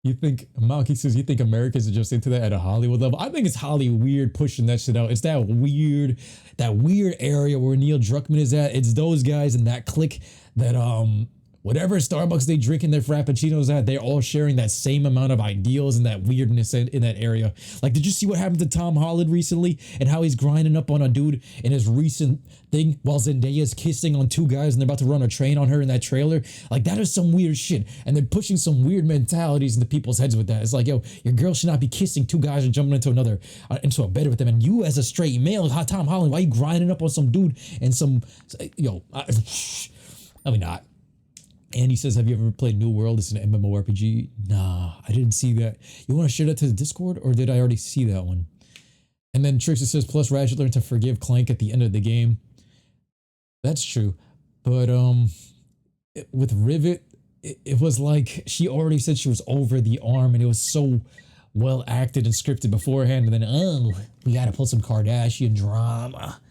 You think, Maki says, you think Americans are just into that at a Hollywood level? I think it's Hollywood weird pushing that shit out. It's that weird area where Neil Druckmann is at. It's those guys in that clique that, whatever Starbucks they drink in their Frappuccinos at, they're all sharing that same amount of ideals and that weirdness in that area. Like, did you see what happened to Tom Holland recently and how he's grinding up on a dude in his recent thing while Zendaya's kissing on two guys and they're about to run a train on her in that trailer? Like, that is some weird shit. And they're pushing some weird mentalities into people's heads with that. It's like, yo, your girl should not be kissing two guys and jumping into a bed with them. And you as a straight male, Tom Holland, why are you grinding up on some dude and some, yo, I mean, not. And he says, have you ever played New World? It's an MMORPG. Nah, I didn't see that. You want to share that to the Discord, or did I already see that one? And then Trixie says, plus Ratchet learned to forgive Clank at the end of the game. That's true. But with Rivet, it was like she already said she was over the arm, and it was so well acted and scripted beforehand. And then, oh, we got to pull some Kardashian drama.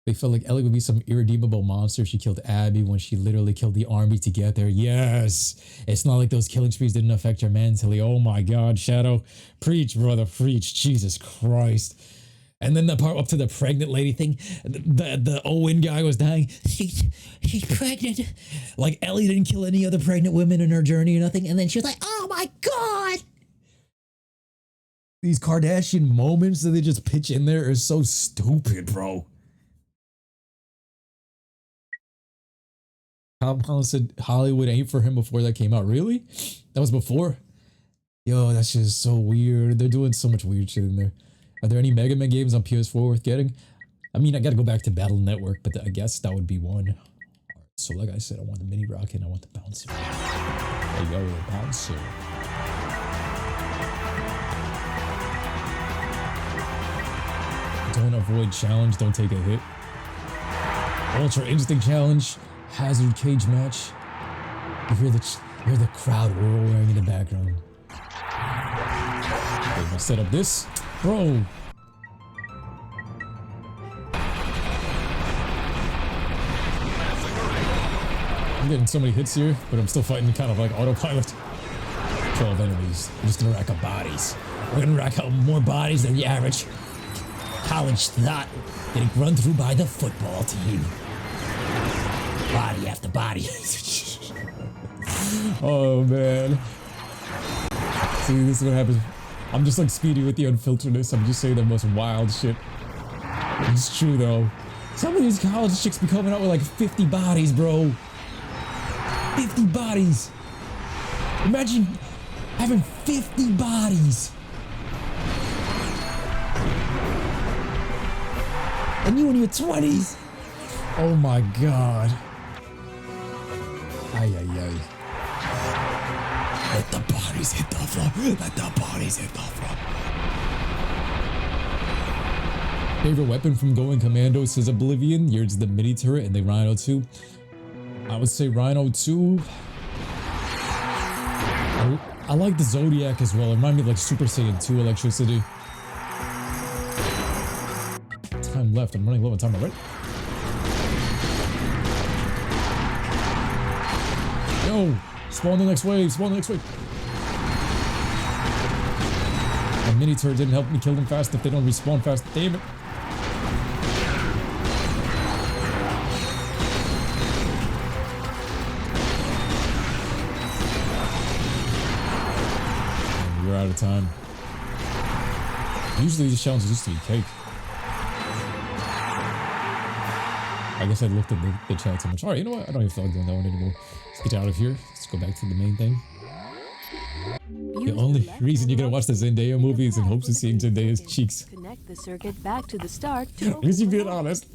They felt like Ellie would be some irredeemable monster if she killed Abby when she literally killed the army to get there. Yes! It's not like those killing sprees didn't affect her mentally. Oh my god, Shadow. Preach, brother, preach. Jesus Christ. And then the part up to the pregnant lady thing. The Owen guy was dying. She's pregnant. Like, Ellie didn't kill any other pregnant women in her journey or nothing. And then she was like, oh my god! These Kardashian moments that they just pitch in there are so stupid, bro. Tom Holland said Hollywood ain't for him before that came out. Really? That was before? Yo, that's just so weird. They're doing so much weird shit in there. Are there any Mega Man games on PS4 worth getting? I mean, I gotta go back to Battle Network, but I guess that would be one. Right, so like I said, I want the mini rocket and I want the bouncer. Hey, yo, the bouncer. Don't avoid challenge, don't take a hit. Ultra Instinct challenge. Hazard cage match. You hear the crowd roaring in the background. Okay, I'm gonna set up this. Bro. I'm getting so many hits here, but I'm still fighting kind of like autopilot. 12 enemies. I'm just gonna rack up bodies. We're gonna rack up more bodies than the average.
college thought getting run through by the football team. Body after body.
Oh man. See, this is what happens. I'm just like Speedy with the unfilteredness. I'm just saying the most wild shit. It's true though. Some of these college chicks be coming out with like 50 bodies, bro. 50 bodies. Imagine having 50 bodies. And you in your 20s. Oh my god. Ay, ay, ay. Let the bodies hit the floor. Let the bodies hit the floor. Favorite weapon from going Commando says Oblivion. Yours the mini turret and the Rhino 2. I would say Rhino 2. I like the Zodiac as well. It reminded me of like Super Saiyan 2 electricity. Time left. I'm running low on time already. Yo, spawn the next wave. Spawn the next wave. My mini turret didn't help me kill them fast if they don't respawn fast. Damn it. We're out of time. Usually these challenges used to be cake. I guess I looked at the chat too much. Alright, you know what? I don't even feel like doing that one anymore. Let's get out of here. Let's go back to the main thing. The only reason you're gonna watch the Zendaya movie is in hopes of seeing Zendaya's cheeks.
Connect the circuit back to the start.
Is you being honest?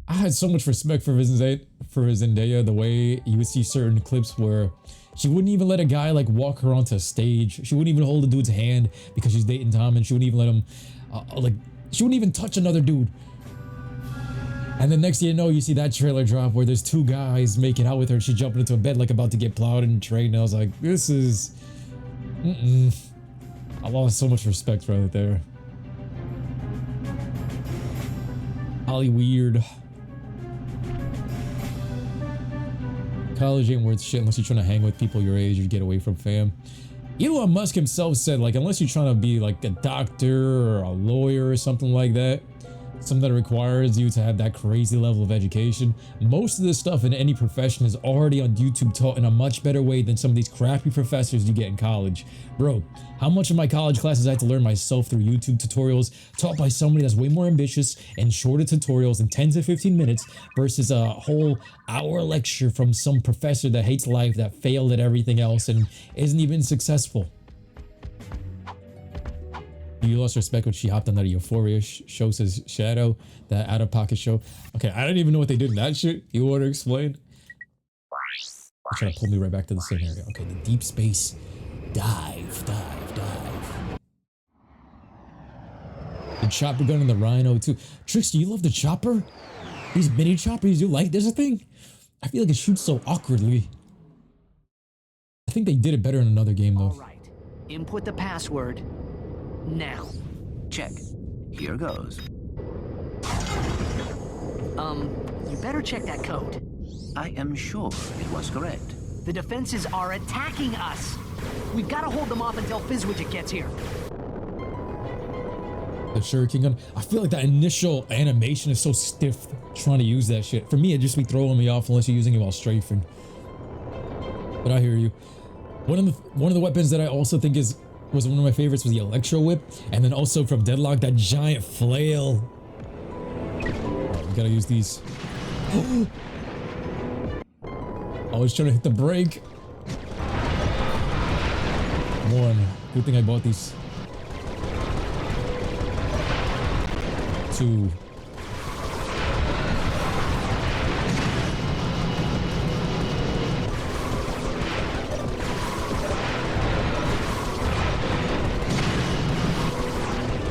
I had so much respect for Zendaya, the way you would see certain clips where she wouldn't even let a guy like walk her onto stage. She wouldn't even hold a dude's hand because she's dating Tom, and she wouldn't even let him she wouldn't even touch another dude. And then next thing you know, you see that trailer drop where there's two guys making out with her and she's jumping into a bed like about to get plowed in a train. And I was like, this is... I lost so much respect right there. Holly weird. College ain't worth shit unless you're trying to hang with people your age or get away from fam. Elon Musk himself said, like, unless you're trying to be like a doctor or a lawyer or something like that, something that requires you to have that crazy level of education, most of this stuff in any profession is already on YouTube taught in a much better way than some of these crappy professors you get in college. Bro, how much of my college classes I had to learn myself through YouTube tutorials taught by somebody that's way more ambitious and shorter tutorials in 10 to 15 minutes versus a whole hour lecture from some professor that hates life, that failed at everything else and isn't even successful. You lost respect when she hopped on that Euphoria show, says Shadow, that out-of-pocket show. Okay, I didn't even know what they did in that shit. You want to explain? They're trying to pull me right back to the same area. Okay, the deep space dive. The chopper gun and the Rhino too. Trix, do you love the chopper? These mini choppers, you like this a thing? I feel like it shoots so awkwardly. I think they did it better in another game though.
All right, input the password. Now.
Check. Here goes.
You better check that code.
I am sure it was correct.
The defenses are attacking us. We've got to hold them off until Fizzwidget gets here.
The Shuriken gun. I feel like that initial animation is so stiff trying to use that shit. For me, it'd just be throwing me off unless you're using it while strafing. But I hear you. One of the weapons that I also think was one of my favorites was the Electro Whip, and then also from Deadlock, that giant flail. Alright, we gotta use these. I was trying to hit the brake. One. Good thing I bought these. Two.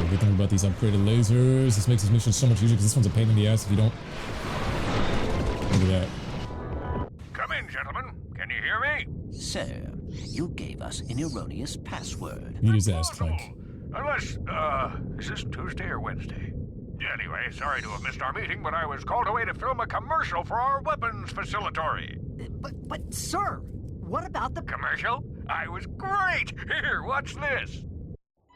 Good thing about these upgraded lasers. This makes this mission so much easier because this one's a pain in the ass if you don't. Look at that.
Come in, gentlemen. Can you hear me?
Sir, you gave us an erroneous password.
Beat his ass, Clank.
Unless, is this Tuesday or Wednesday? Anyway, sorry to have missed our meeting, but I was called away to film a commercial for our weapons facility.
But sir, what about the...
Commercial? I was great! Here, watch this.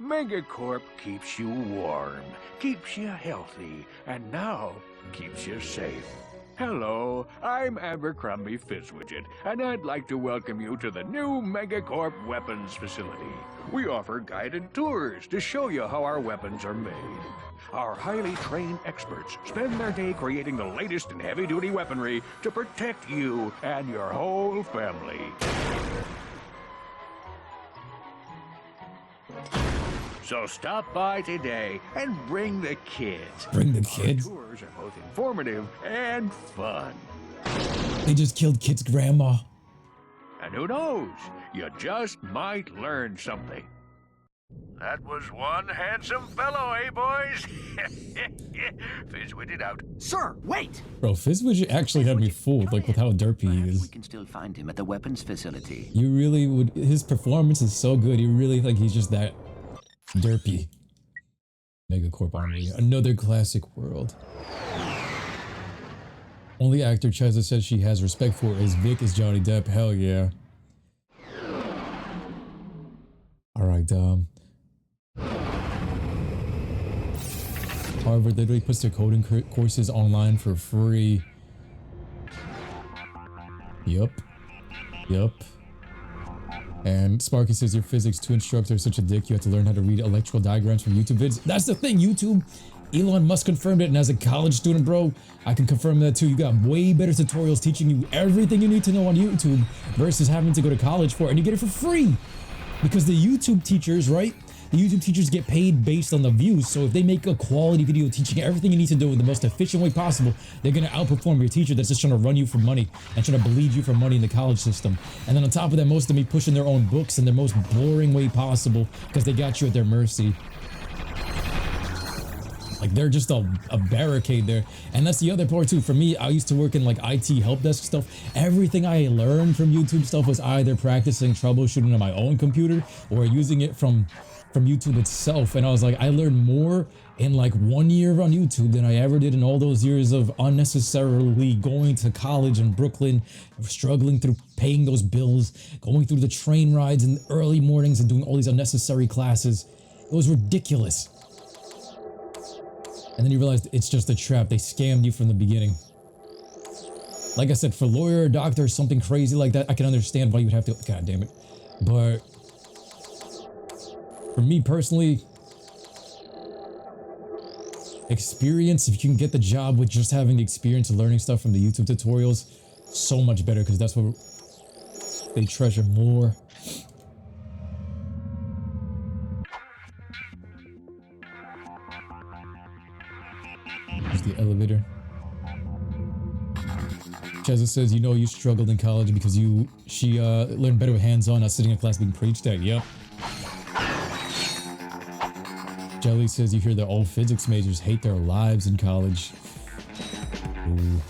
Megacorp keeps you warm, keeps you healthy, and now keeps you safe. Hello, I'm Abercrombie Fizzwidget, and I'd like to welcome you to the new Megacorp weapons facility. We offer guided tours to show you how our weapons are made. Our highly trained experts spend their day creating the latest in heavy-duty weaponry to protect you and your whole family. So stop by today and bring the kids.
Bring the kids?
Our tours are both informative and fun.
They just killed Kit's grandma.
And who knows, you just might learn something. That was one handsome fellow, eh, boys? Fizzwidget out.
Sir, wait!
Bro, Fizzwidget actually had me fooled, like with how derpy he
We
is.
can still find him at the weapons facility.
You really would. His performance is so good. You really think he's just that derpy. Megacorp Armory, another classic world. Only actor Cheza says she has respect for is Vic as Johnny Depp. Hell yeah. Alright, Harvard literally puts their coding courses online for free. Yup. And Sparky says your physics 2 instructor is such a dick, you have to learn how to read electrical diagrams from YouTube vids. That's the thing, YouTube. Elon Musk confirmed it, and as a college student, bro, I can confirm that too. You got way better tutorials teaching you everything you need to know on YouTube versus having to go to college for it, and you get it for free. Because the YouTube teachers, right? The YouTube teachers get paid based on the views, so if they make a quality video teaching everything you need to do in the most efficient way possible, they're gonna outperform your teacher that's just trying to run you for money and trying to bleed you for money in the college system. And then on top of that, most of them be pushing their own books in the most boring way possible because they got you at their mercy. Like they're just a barricade there. And that's the other part too. For me, I used to work in like IT help desk stuff. Everything I learned from YouTube stuff was either practicing troubleshooting on my own computer or using it from YouTube itself. And I was like, I learned more in like 1 year on YouTube than I ever did in all those years of unnecessarily going to college in Brooklyn, struggling through paying those bills, going through the train rides in the early mornings and doing all these unnecessary classes. It was ridiculous. And then you realize it's just a trap. They scammed you from the beginning. Like I said, for lawyer or doctor or something crazy like that, I can understand why you would have to, god damn it. But for me personally, experience, if you can get the job with just having the experience of learning stuff from the YouTube tutorials, so much better because that's what they treasure more. Here's the elevator. Cheza says, you know you struggled in college because she learned better with hands-on, not sitting in class being preached at. Yep. Jelly says you hear that all physics majors hate their lives in college. Ooh.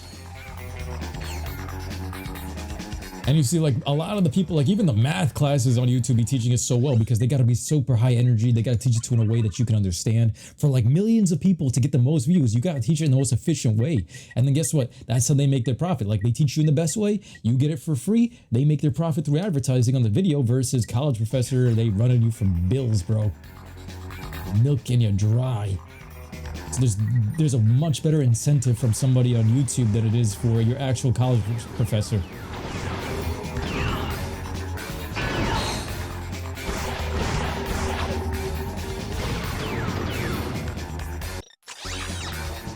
And you see like a lot of the people, like even the math classes on YouTube be teaching it so well because they got to be super high energy. They got to teach it to in a way that you can understand. For like millions of people to get the most views, you got to teach it in the most efficient way. And then guess what? That's how they make their profit. Like they teach you in the best way, you get it for free. They make their profit through advertising on the video versus college professor. They running you from bills, bro. Milking you dry. So there's a much better incentive from somebody on YouTube than it is for your actual college professor.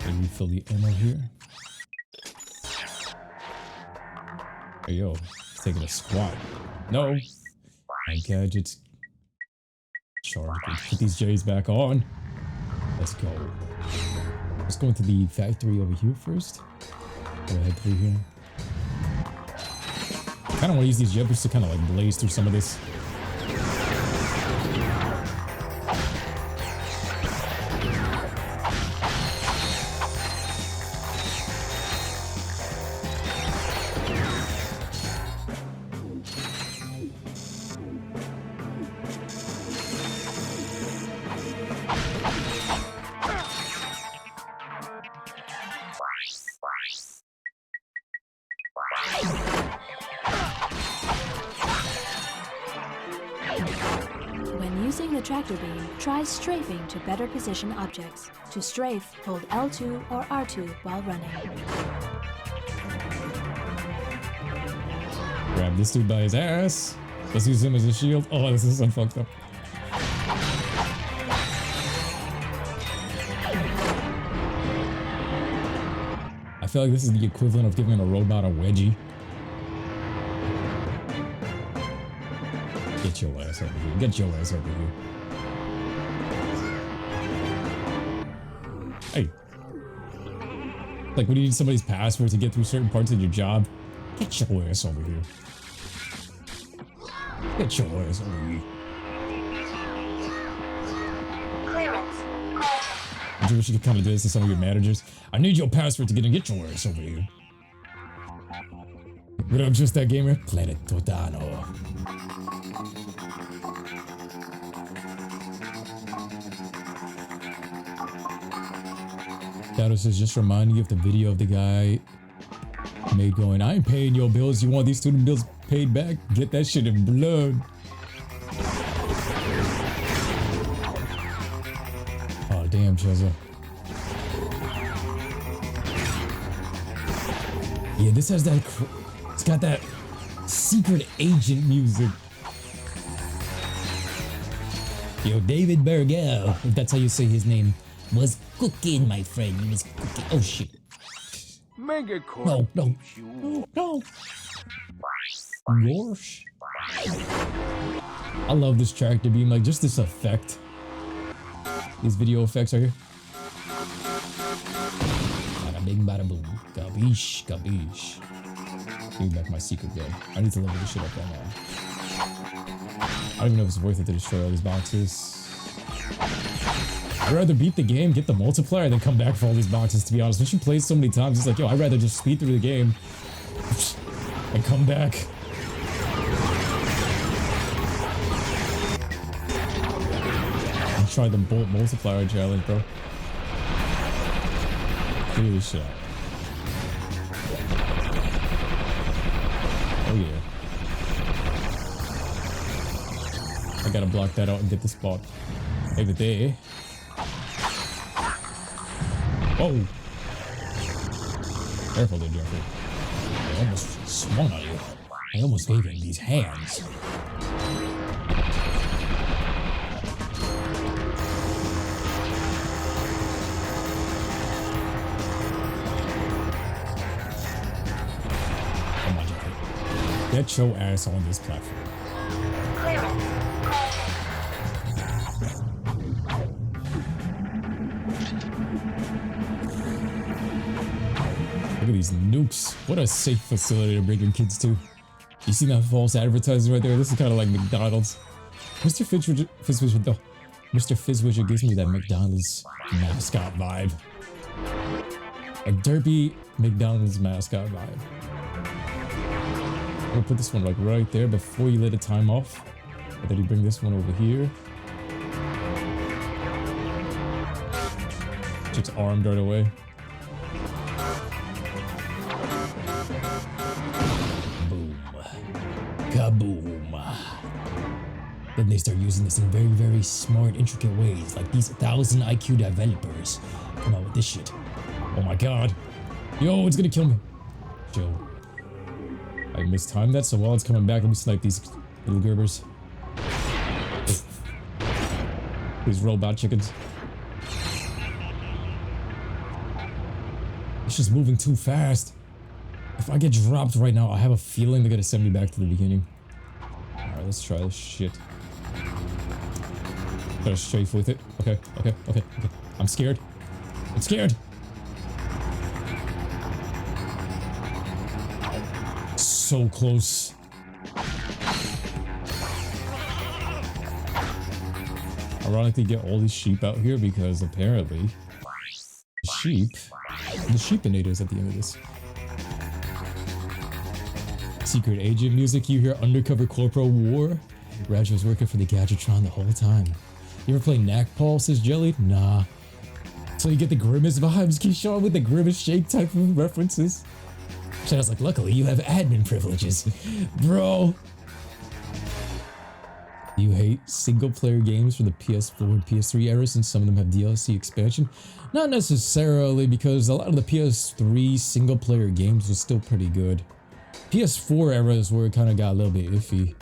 Let me refill the ammo here. Hey yo, it's taking a squat. No. My gadgets. Sure, I can put these J's back on. Let's go. Let's go into the factory over here first. Go ahead through here. I kind of want to use these jumpers to kind of like blaze through some of this.
Using the tractor beam, try strafing to better position objects. To strafe, hold L2 or R2 while running.
Grab this dude by his ass. Let's use him as a shield. Oh, this is so fucked up. I feel like this is the equivalent of giving a robot a wedgie. Get your ass over here. Get your ass over here. Hey. Like when you need somebody's password to get through certain parts of your job, get your ass over here. Get your ass over here. I wish you could kind of do this to some of your managers. I need your password to get in. Get your ass over here. What up, Just That Gamer? Planet Totano. Shadow says, just remind you of the video of the guy made going, I ain't paying your bills. You want these student bills paid back? Get that shit in blood. Oh, damn, Cheza. Yeah, this has that, it's got that secret agent music. Yo, David Bergel, if that's how you say his name, was cooking, my friend. He was cooking. Oh, shit.
Megacorp.
No. Gosh. I love this tractor beam, like just this effect. These video effects right here. Bada bing, bada boom. Gabish, gabish. Give me back my secret gun. I need to level this shit up right now. I don't even know if it's worth it to destroy all these boxes. I'd rather beat the game, get the multiplier, than come back for all these boxes, to be honest. Once you play so many times, it's like, yo, I'd rather just speed through the game and come back. And try the bolt multiplier challenge, bro. Figure this shit out. Oh yeah. I gotta block that out and get the spot over there. Oh! Careful there, Jeffrey. I almost swung on you. I almost gave him these hands. Come on, Jeffrey. Get your ass on this platform. Look at these nukes. What a safe facility to bring your kids to. You see that false advertising right there? This is kind of like McDonald's. Mr. Fizzwidger gives me that McDonald's mascot vibe. A derpy McDonald's mascot vibe. I'm gonna put this one like right there before you let it time off. And then you bring this one over here. Chick's arm dart away. Kaboom. Then they start using this in very, very smart, intricate ways, like these 1,000 IQ developers come out with this shit. Oh my god. Yo, it's gonna kill me. Joe. I mistimed that, so while it's coming back, let me snipe these little Gerbers. These robot chickens. It's just moving too fast. If I get dropped right now, I have a feeling they're gonna send me back to the beginning. Alright, let's try this shit. Gotta strafe with it. Okay. I'm scared. I'm scared! So close. Ironically, get all these sheep out here because apparently the sheepinators at the end of this. Secret agent music, you hear undercover corporal war. Raj was working for the Gadgetron the whole time. You ever play Knack-Paul, says Jelly? Nah. So you get the Grimace vibes, Keyshawn, with the Grimace Shake type of references. Shadow's like, luckily you have admin privileges. Bro. You hate single-player games from the PS4 and PS3 era since some of them have DLC expansion? Not necessarily, because a lot of the PS3 single-player games was still pretty good. PS4 era is where it kind of got a little bit iffy.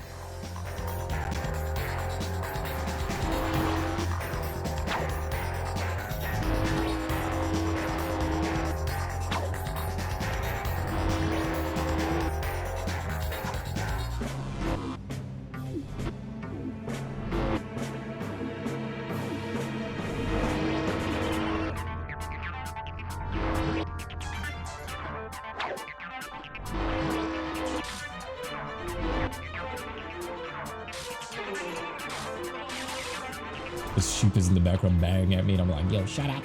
This sheep is in the background banging at me and I'm like, yo, shut up.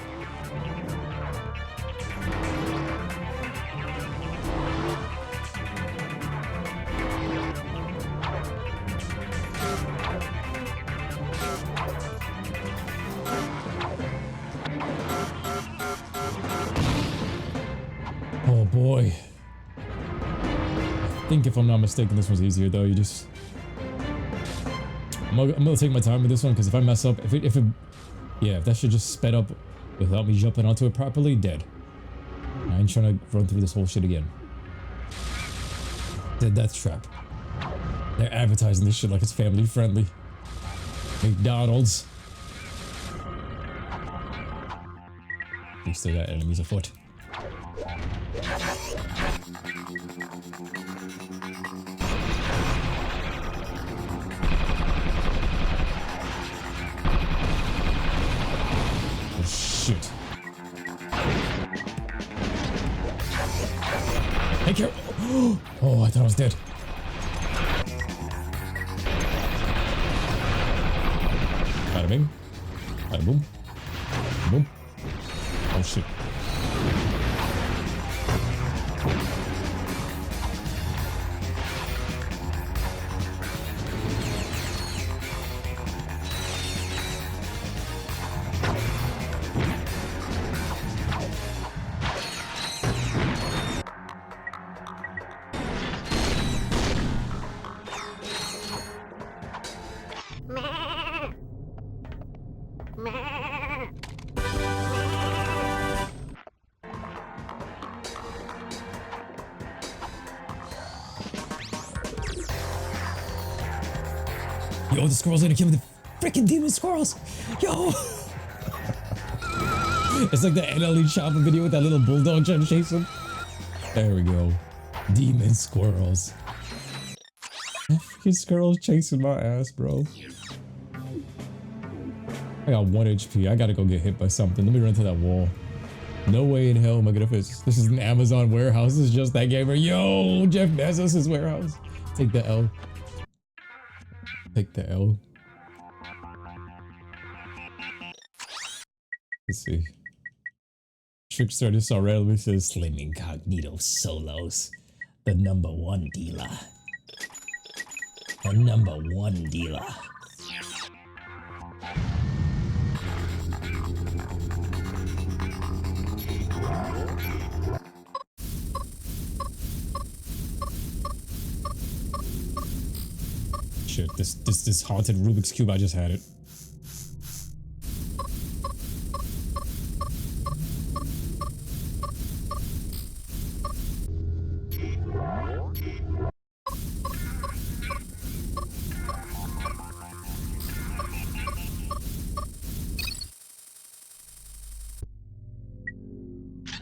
Oh boy. I think if I'm not mistaken, this one's easier though. You just... I'm gonna take my time with this one because if I mess up, if that shit just sped up without me jumping onto it properly, dead. I ain't trying to run through this whole shit again. Dead death trap. They're advertising this shit like it's family friendly. McDonald's. We still got enemies afoot. Shit. Hey, careful. Oh, I thought I was dead. Bada bing. Bada boom. Boom. Oh, shit. Yo, the squirrel's gonna kill me. The freaking demon squirrels! Yo! It's like the NLE Chopper video with that little bulldog trying to chase him. There we go. Demon squirrels. That freaking squirrel's chasing my ass, bro. I got 1 HP. I gotta go get hit by something. Let me run to that wall. No way in hell am I gonna fist. This is an Amazon warehouse. This is just that gamer. Yo, Jeff Bezos' warehouse. Take the L. Take the L. Let's see. Trickster just already says Slim Incognito Solos. The #1 dealer. The #1 dealer. Shit, this haunted Rubik's Cube, I just had it.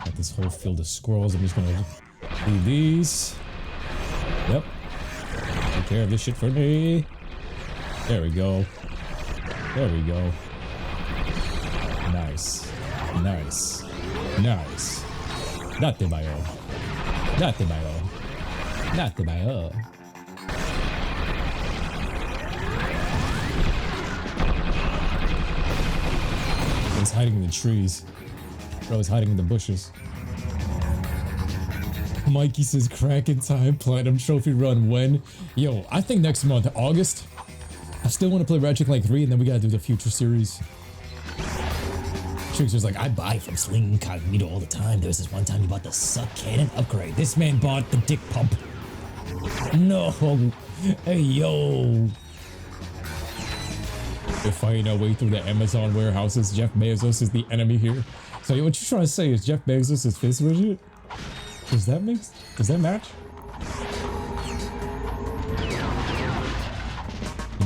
Got this whole field of squirrels. I'm just gonna do these. Yep. Take care of this shit for me. There we go. There we go. Nice. Nice. Nice. Date bayo. Date bayo. Date bayo. He's hiding in the trees. Bro is hiding in the bushes. Mikey says Kraken time, Platinum Trophy run when? Yo, I think next month, August. I still want to play Ratchet and Clank 3 and then we gotta do the future series. Trickster's like, I buy from Sling Incognito all the time. There was this one time he bought the suck cannon upgrade. This man bought the dick pump. No. Hey, yo. We're fighting our way through the Amazon warehouses. Jeff Bezos is the enemy here. So what you're trying to say is Jeff Bezos is Fizz Widget? Does that match?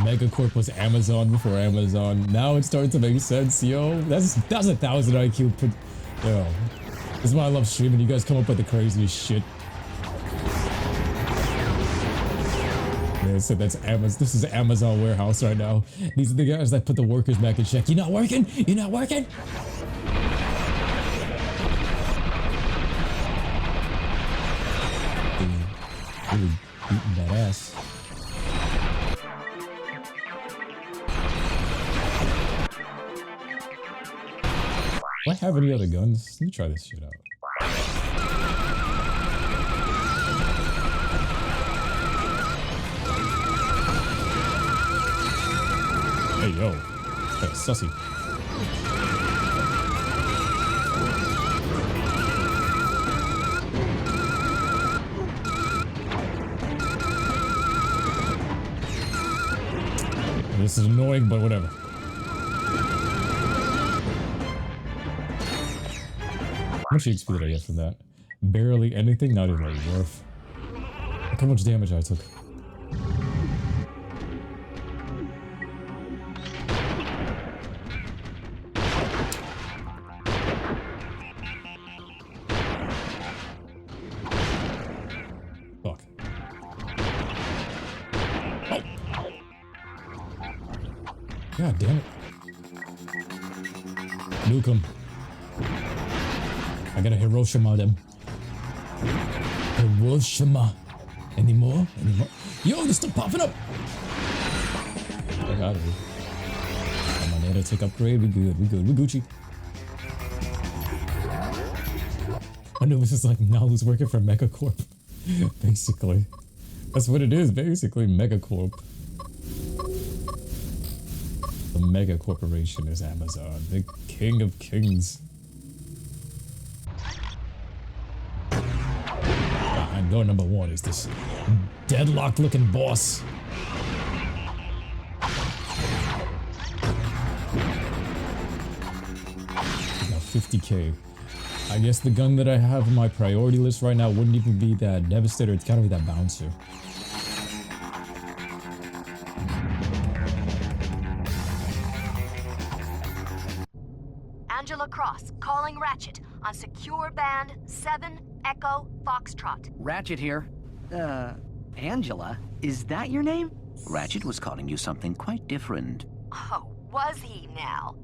Megacorp was Amazon before Amazon. Now it's starting to make sense, yo. That's 1,000 IQ. Yo, this is why I love streaming. You guys come up with the craziest shit. Yeah, so that's Amazon. This is Amazon warehouse right now. These are the guys that put the workers back in check. You not working? You not working? Really beating that ass. Do I have any other guns? Let me try this shit out. Hey yo, that's sussy. This is annoying, but whatever. How much XP did I get from that? Barely anything, not even worth. Look how much damage I took. Fuck. Oh! God damn it. Nuke him. I gotta Hiroshima them. Hiroshima. Any more? Yo, they're still popping up! I got it. Come on, NATO take upgrade. We good. We Gucci. I know this is like now who's working for Megacorp. Basically. That's what it is, basically. Megacorp. The Mega Corporation is Amazon. The king of kings. Door number one is this deadlocked looking boss. Now 50k. I guess the gun that I have on my priority list right now wouldn't even be that Devastator, it's gotta be that Bouncer.
Angela Cross, calling Ratchet on secure band 7 Echo Foxtrot.
Ratchet here. Angela, is that your name?
Ratchet was calling you something quite different.
Oh, was he now?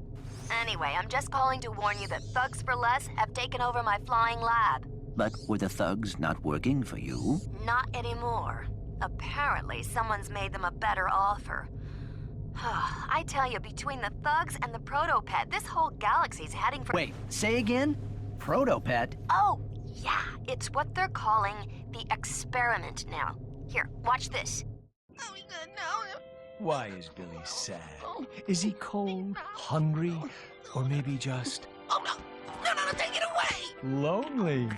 Anyway, I'm just calling to warn you that Thugs for Less have taken over my flying lab.
But were the thugs not working for you?
Not anymore. Apparently, someone's made them a better offer. I tell you, between the thugs and the Protopet, this whole galaxy's heading for—
Wait, say again? Protopet?
Oh, yeah, it's what they're calling the experiment now. Here, watch this.
Why is Billy sad? Is he cold, hungry, or maybe just...
Oh no! No, take it away!
lonely?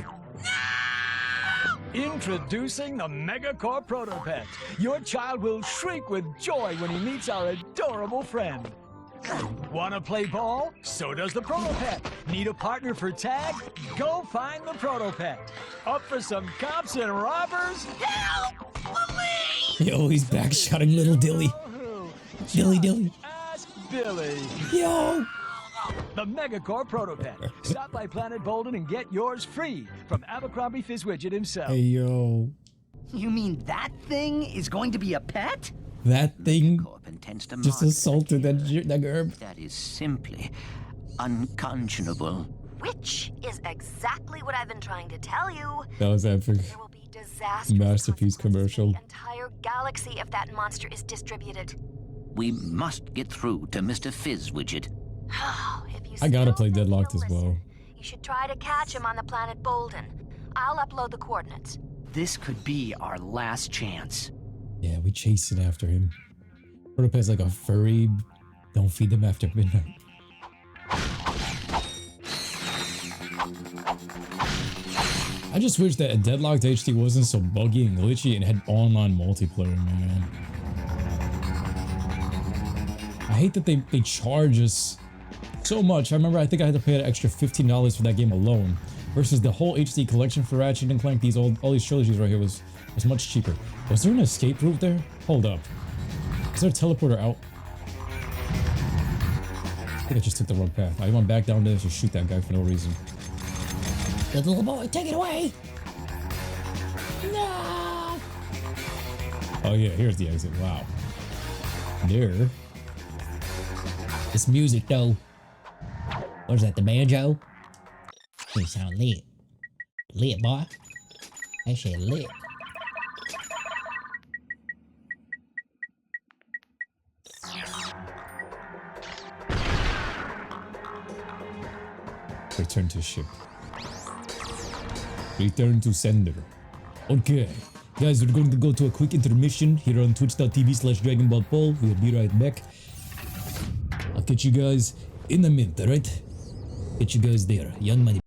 Introducing the Megacorp Protopet. Your child will shriek with joy when he meets our adorable friend. Want to play ball? So does the Protopet. Need a partner for tag? Go find the Protopet. Up for some cops and robbers?
Help! Police!
Yo, he's backshotting little Dilly. Dilly.
Ask Billy.
Yo!
The Megacorp Protopet. Stop by Planet Bolden and get yours free from Abercrombie Fizzwidget himself.
Hey, yo.
You mean that thing is going to be a pet?
That thing
Megacorp intends to
just
market
assaulted that
here.
gerb.
That is simply unconscionable.
Which is exactly what I've been trying to tell you.
That was epic.
There will be disastrous
Masterpiece
consequences for
commercial.
the entire galaxy if that monster is distributed.
We must get through to Mr. Fizzwidget.
If you
I gotta
still
play
think
Deadlocked
you'll
as well.
listen, you should try to catch him on the planet Bolden. I'll upload the coordinates.
This could be our last chance.
Yeah, we chasing after him. Protopet's like a furry. Don't feed them after midnight. I just wish that Deadlocked HD wasn't so buggy and glitchy and had online multiplayer, man. I hate that they charge us so much. I remember I think I had to pay an extra $15 for that game alone, versus the whole HD collection for Ratchet and Clank. All these trilogies right here was much cheaper. Was there an escape route there? Hold up. Is there a teleporter out? I think I just took the wrong path. I went back down there to shoot that guy for no reason.
Little boy, take it away! No!
Oh yeah, here's the exit. Wow. There.
This music though. What is that, the banjo? They sound lit. Lit, boy. That shit lit.
Return to ship. Return to sender. Okay. Guys, we're going to go to a quick intermission here on twitch.tv/DragonBallPaul. We'll be right back. I'll catch you guys in a minute, alright? Catch you guys there. Young money.